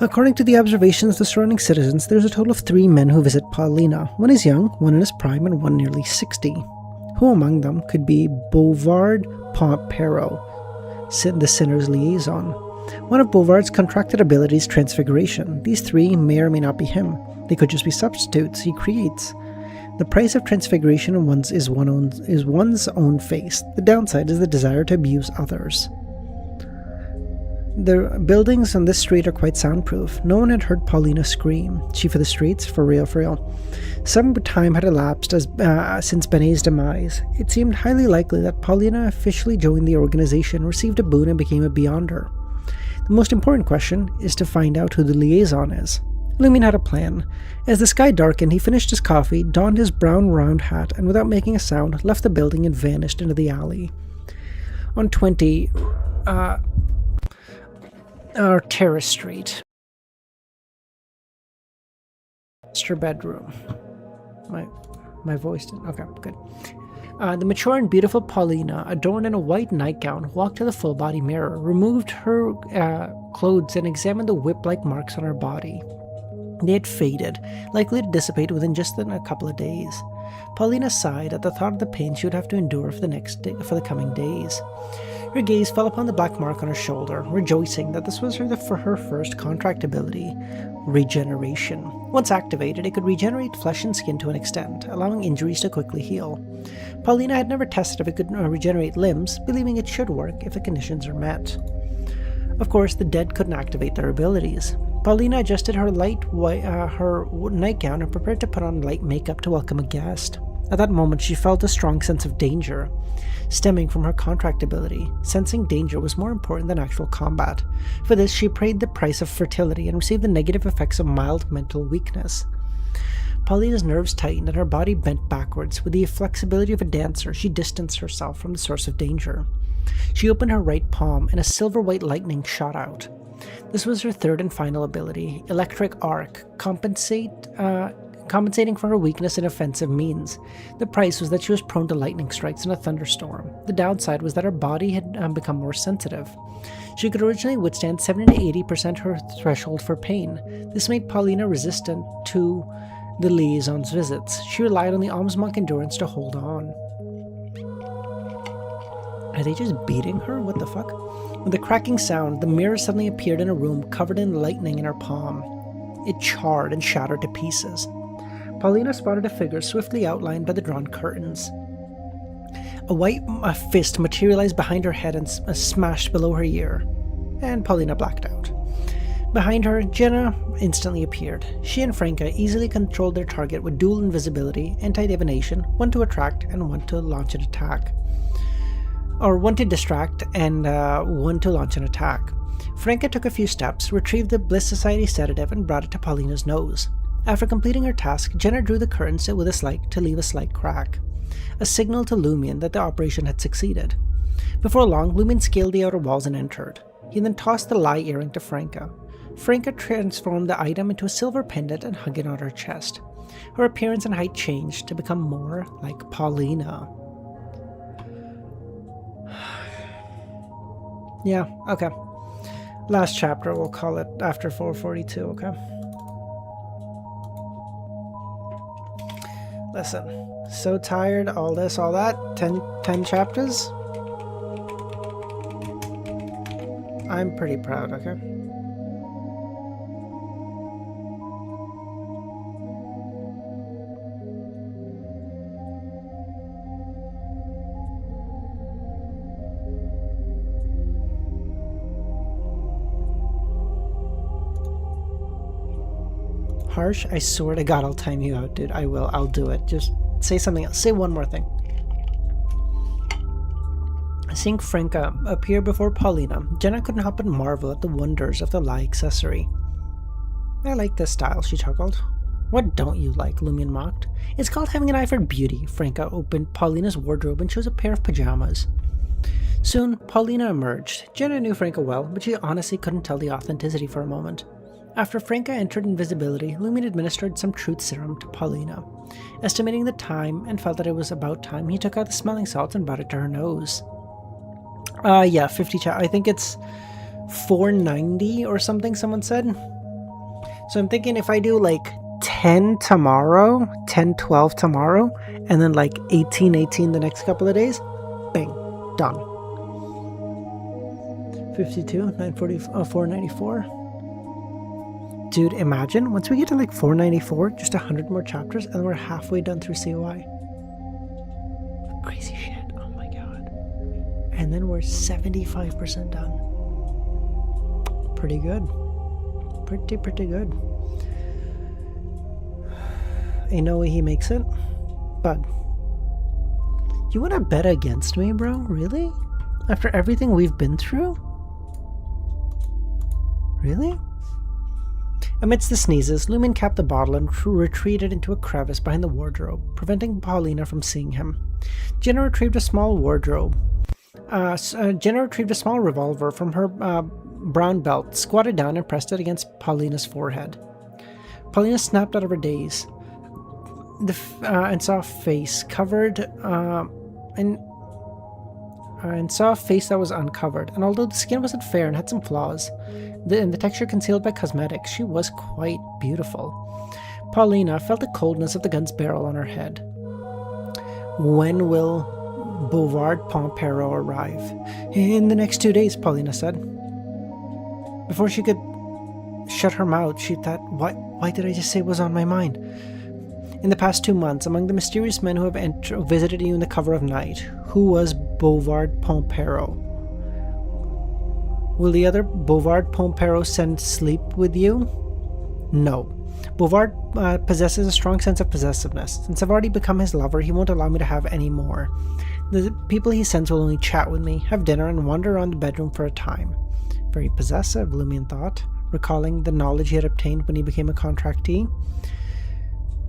According to the observations of the surrounding citizens, there's a total of 3 men who visit Paulina. One is young, one in his prime, and one nearly 60. Who among them could be Bouvard Pompero, the sinner's liaison? One of Bouvard's contracted abilities, Transfiguration. These 3 may or may not be him. They could just be substitutes he creates. The price of Transfiguration is one's own face. The downside is the desire to abuse others. The buildings on this street are quite soundproof. No one had heard Paulina scream. Chief of the streets? For real, for real. Some time had elapsed since Benet's demise. It seemed highly likely that Paulina officially joined the organization, received a boon, and became a Beyonder. The most important question is to find out who the liaison is. Lumion had a plan. As the sky darkened, he finished his coffee, donned his brown round hat, and without making a sound, left the building and vanished into the alley. On 20, Terrace Street. Master bedroom. My voice didn't. Okay, good. The mature and beautiful Paulina, adorned in a white nightgown, walked to the full-body mirror, removed her clothes, and examined the whip-like marks on her body. They had faded, likely to dissipate within just a couple of days. Paulina sighed at the thought of the pain she would have to endure for the coming days. Her gaze fell upon the black mark on her shoulder, rejoicing that this was for her first contract ability, regeneration. Once activated, it could regenerate flesh and skin to an extent, allowing injuries to quickly heal. Paulina had never tested if it could regenerate limbs, believing it should work if the conditions are met. Of course, the dead couldn't activate their abilities. Paulina adjusted her her nightgown and prepared to put on light makeup to welcome a guest. At that moment, she felt a strong sense of danger, stemming from her contract ability. Sensing danger was more important than actual combat. For this, she paid the price of fertility and received the negative effects of mild mental weakness. Paulina's nerves tightened and her body bent backwards. With the flexibility of a dancer, she distanced herself from the source of danger. She opened her right palm and a silver-white lightning shot out. This was her third and final ability, Electric Arc, compensating for her weakness in offensive means. The price was that she was prone to lightning strikes in a thunderstorm. The downside was that her body had become more sensitive. She could originally withstand 70 to 80% her threshold for pain. This made Paulina resistant to the liaison's visits. She relied on the alms monk endurance to hold on. Are they just beating her? What the fuck? With a cracking sound, the mirror suddenly appeared in a room covered in lightning in her palm. It charred and shattered to pieces. Paulina spotted a figure swiftly outlined by the drawn curtains. A white fist materialized behind her head and smashed below her ear, and Paulina blacked out. Behind her, Jenna instantly appeared. She and Franca easily controlled their target with dual invisibility, anti-divination, one to attract and one to launch an attack. Or one to distract and one to launch an attack. Franca took a few steps, retrieved the Bliss Society sedative, and brought it to Paulina's nose. After completing her task, Jenna drew the curtains to leave a slight crack, a signal to Lumion that the operation had succeeded. Before long, Lumion scaled the outer walls and entered. He then tossed the lie earring to Franca. Franca transformed the item into a silver pendant and hung it on her chest. Her appearance and height changed to become more like Paulina. Yeah, okay. Last chapter, we'll call it after 442, okay? Listen, so tired, all this, all that, 10 chapters? I'm pretty proud, okay? Harsh, I swear to God I'll time you out, dude. I will. I'll do it. Just say something else. Say one more thing. Seeing Franca appear before Paulina, Jenna couldn't help but marvel at the wonders of the lie accessory. I like this style, she chuckled. What don't you like? Lumion mocked. It's called having an eye for beauty. Franca opened Paulina's wardrobe and chose a pair of pajamas. Soon, Paulina emerged. Jenna knew Franca well, but she honestly couldn't tell the authenticity for a moment. After Franca entered invisibility, Lumion administered some truth serum to Paulina. Estimating the time and felt that it was about time, he took out the smelling salts and brought it to her nose. Yeah, 50 I think it's 490 or something, someone said. So I'm thinking if I do like 10 tomorrow, 10, 12 tomorrow, and then like 18 the next couple of days, bang, done. 52, 940, 494. Dude, imagine once we get to like 494, just 100 more chapters, and we're halfway done through COI. Crazy shit. Oh my god. And then we're 75% done. Pretty good. Pretty good. Ain't no way he makes it. Bud. You wanna bet against me, bro? Really? After everything we've been through? Really? Amidst the sneezes, Lumion capped the bottle and retreated into a crevice behind the wardrobe, preventing Paulina from seeing him. Jenna retrieved a small revolver from her brown belt, squatted down and pressed it against Paulina's forehead. Paulina snapped out of her daze and saw a face covered and saw a face that was uncovered, and although the skin wasn't fair and had some flaws, and the texture concealed by cosmetics, she was quite beautiful. Paulina felt the coldness of the gun's barrel on her head. When will Bouvard Pompero arrive? In the next 2 days, Paulina said. Before she could shut her mouth, she thought, why did I just say it was on my mind? In the past 2 months, among the mysterious men who have visited you in the cover of night, who was Bouvard Pompero? Will the other Bouvard Pompero send sleep with you? No. Bouvard possesses a strong sense of possessiveness. Since I've already become his lover, he won't allow me to have any more. The people he sends will only chat with me, have dinner, and wander around the bedroom for a time. Very possessive, Lumion thought, recalling the knowledge he had obtained when he became a contractee.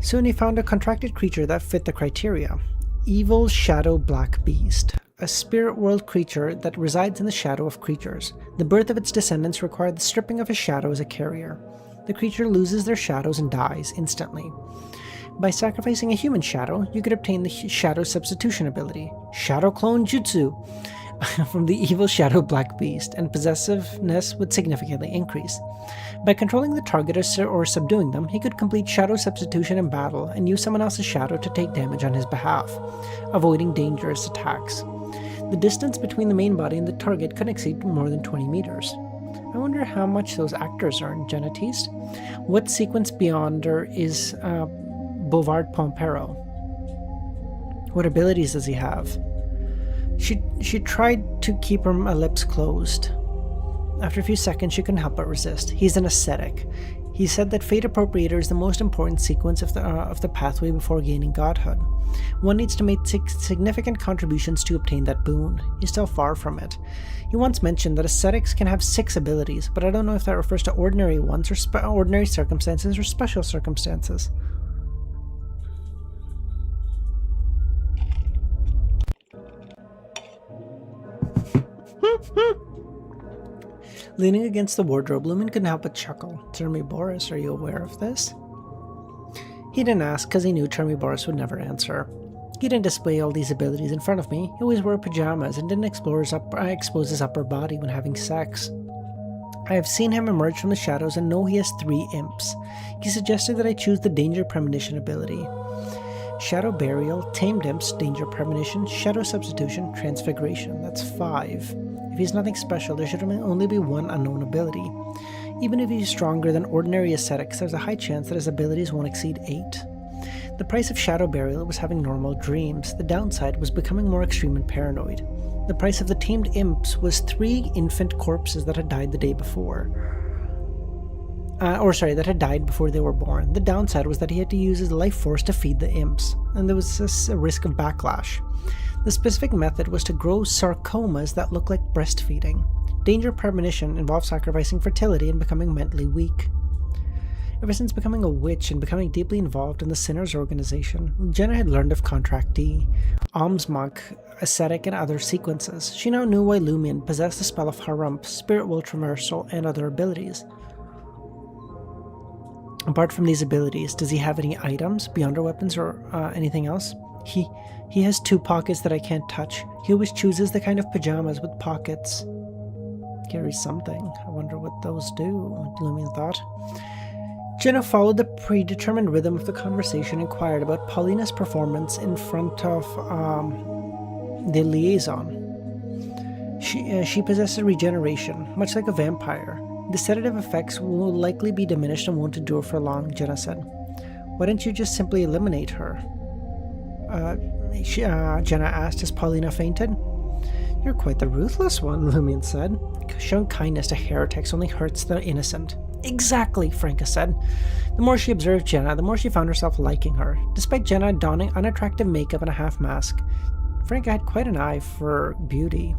Soon he found a contracted creature that fit the criteria. Evil Shadow Black Beast, a spirit world creature that resides in the shadow of creatures. The birth of its descendants required the stripping of a shadow as a carrier. The creature loses their shadows and dies instantly. By sacrificing a human shadow, you could obtain the shadow substitution ability, Shadow Clone Jutsu, from the evil Shadow Black Beast, and possessiveness would significantly increase. By controlling the target or subduing them, he could complete shadow substitution in battle and use someone else's shadow to take damage on his behalf, avoiding dangerous attacks. The distance between the main body and the target couldn't exceed more than 20 meters. I wonder how much those actors earn, Jenna teased. What sequence beyonder is Bouvard Pompero? What abilities does he have? She tried to keep her lips closed. After a few seconds, she couldn't help but resist. He's an ascetic. He said that Fate Appropriator is the most important sequence of the pathway before gaining godhood. One needs to make significant contributions to obtain that boon. He's still far from it. He once mentioned that ascetics can have 6 abilities, but I don't know if that refers to ordinary ones or ordinary circumstances or special circumstances. Leaning against the wardrobe, Lumen couldn't help but chuckle. Boris, are you aware of this? He didn't ask because he knew Boris would never answer. He didn't display all these abilities in front of me. He always wore pajamas and didn't expose his upper body when having sex. I have seen him emerge from the shadows and know he has 3 imps. He suggested that I choose the Danger Premonition ability. Shadow Burial, Tamed Imps, Danger Premonition, Shadow Substitution, Transfiguration. That's 5. If he's nothing special, there should only be 1 unknown ability. Even if he's stronger than ordinary ascetics, there's a high chance that his abilities won't exceed 8. The price of Shadow Burial was having normal dreams. The downside was becoming more extreme and paranoid. The price of the Tamed Imps was 3 infant corpses that had died the day before. That had died before they were born. The downside was that he had to use his life force to feed the imps, and there was a risk of backlash. The specific method was to grow sarcomas that look like breastfeeding. Danger Premonition involved sacrificing fertility and becoming mentally weak. Ever since becoming a witch and becoming deeply involved in the Sinners organization, Jenna had learned of Contractee, Alms Monk, Ascetic, and other sequences. She now knew why Lumion possessed the spell of Harump, Spirit World Traversal, and other abilities. Apart from these abilities, does he have any items, beyonder weapons, or anything else? He has 2 pockets that I can't touch. He always chooses the kind of pajamas with pockets. Carries something. I wonder what those do, Lumion thought. Jenna followed the predetermined rhythm of the conversation and inquired about Paulina's performance in front of the liaison. She possesses regeneration, much like a vampire. The sedative effects will likely be diminished and won't endure for long, Jenna said. Why don't you just simply eliminate her? Jenna asked as Paulina fainted. You're quite the ruthless one, Lumion said. Showing kindness to heretics only hurts the innocent. Exactly, Franca said. The more she observed Jenna, the more she found herself liking her. Despite Jenna donning unattractive makeup and a half mask, Franca had quite an eye for beauty.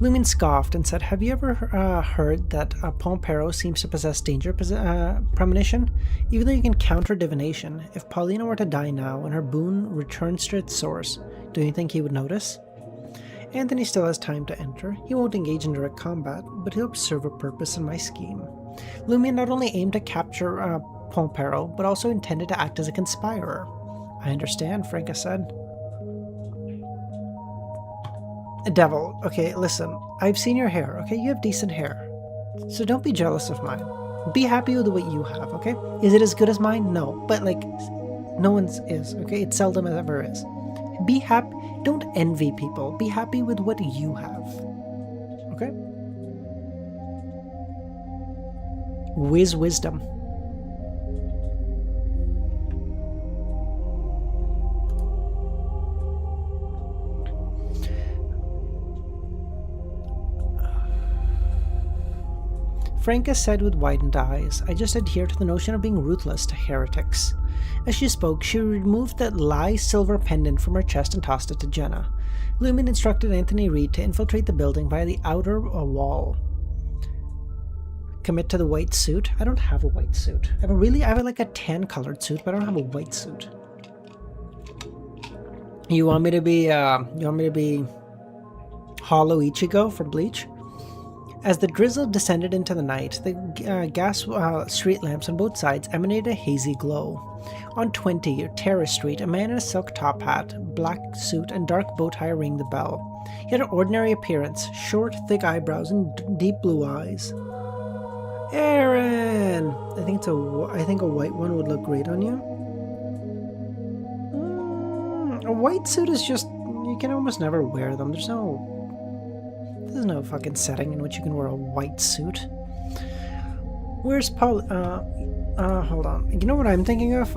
Lumion scoffed and said, have you ever heard that Pompero seems to possess Danger Premonition? Even though you can counter divination, if Paulina were to die now and her boon returns to its source, do you think he would notice? Anthony still has time to enter. He won't engage in direct combat, but he'll serve a purpose in my scheme. Lumion not only aimed to capture Pompero, but also intended to act as a conspirer. I understand, Franca said. Devil, okay, listen. I've seen your hair, okay? You have decent hair. So don't be jealous of mine. Be happy with what you have, okay? Is it as good as mine? No. But, like, no one's is, okay? It seldom ever is. Be happy. Don't envy people. Be happy with what you have. Okay? Wisdom. Franca said with widened eyes, I just adhere to the notion of being ruthless to heretics. As she spoke, she removed that light silver pendant from her chest and tossed it to Jenna. Lumen instructed Anthony Reed to infiltrate the building via the outer wall. Commit to the white suit? I don't have a white suit. I have like a tan colored suit, but I don't have a white suit. You want me to be Hollow Ichigo from Bleach? As the drizzle descended into the night, the gas street lamps on both sides emanated a hazy glow. On 20 Terrace Street, a man in a silk top hat, black suit, and dark bow tie rang the bell. He had an ordinary appearance, short, thick eyebrows, and deep blue eyes. Aaron! I think a white one would look great on you. A white suit is just, you can almost never wear them. There's no fucking setting in which you can wear a white suit. Where's Paul? Hold on. You know what I'm thinking of?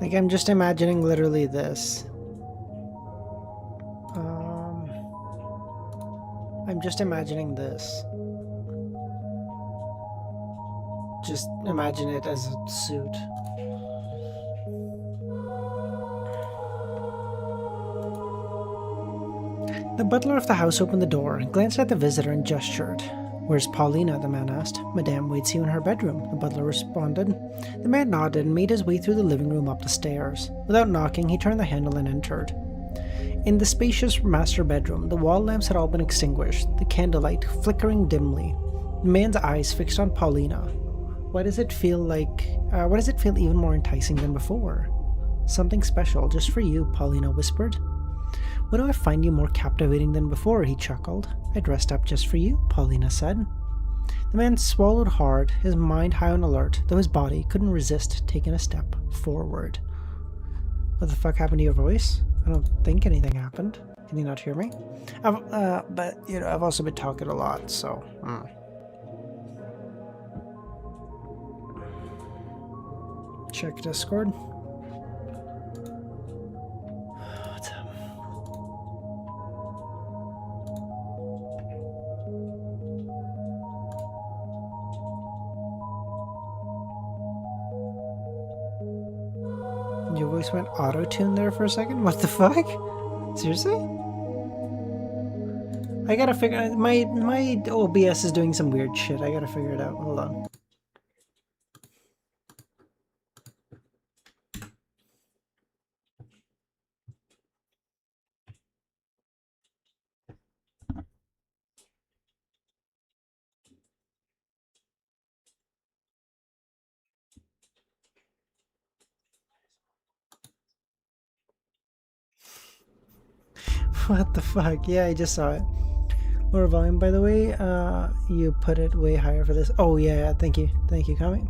Like, I'm just imagining literally this. I'm just imagining this. Just imagine it as a suit. The butler of the house opened the door, glanced at the visitor, and gestured. Where's Paulina? The man asked. Madame waits you in her bedroom, the butler responded. The man nodded and made his way through the living room up the stairs. Without knocking, he turned the handle and entered. In the spacious master bedroom, the wall lamps had all been extinguished, the candlelight flickering dimly. The man's eyes fixed on Paulina. Why does it feel even more enticing than before? Something special, just for you, Paulina whispered. When do I find you more captivating than before? He chuckled. I dressed up just for you, Paulina said. The man swallowed hard, his mind high on alert, though his body couldn't resist taking a step forward. What the fuck happened to your voice? I don't think anything happened. Can you not hear me? But I've also been talking a lot, so. Check Discord. What's up? Your voice went auto-tune there for a second? What the fuck? Seriously? I gotta figure... My OBS is doing some weird shit. I gotta figure it out. Hold on. What the fuck? Yeah, I just saw it. Lower volume, by the way. You put it way higher for this. Oh, yeah, thank you. Thank you, Kami.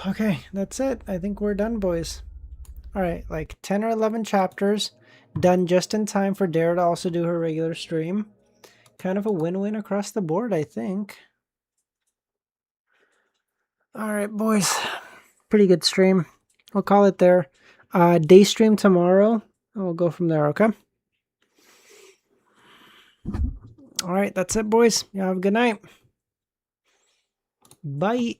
Okay, that's it. I think we're done, boys. Alright, like 10 or 11 chapters. Done just in time for Dare to also do her regular stream. Kind of a win-win across the board, I think. Alright, boys. Pretty good stream. We'll call it there. Day stream tomorrow. We'll go from there, okay? All right, that's it, boys. You have a good night. Bye.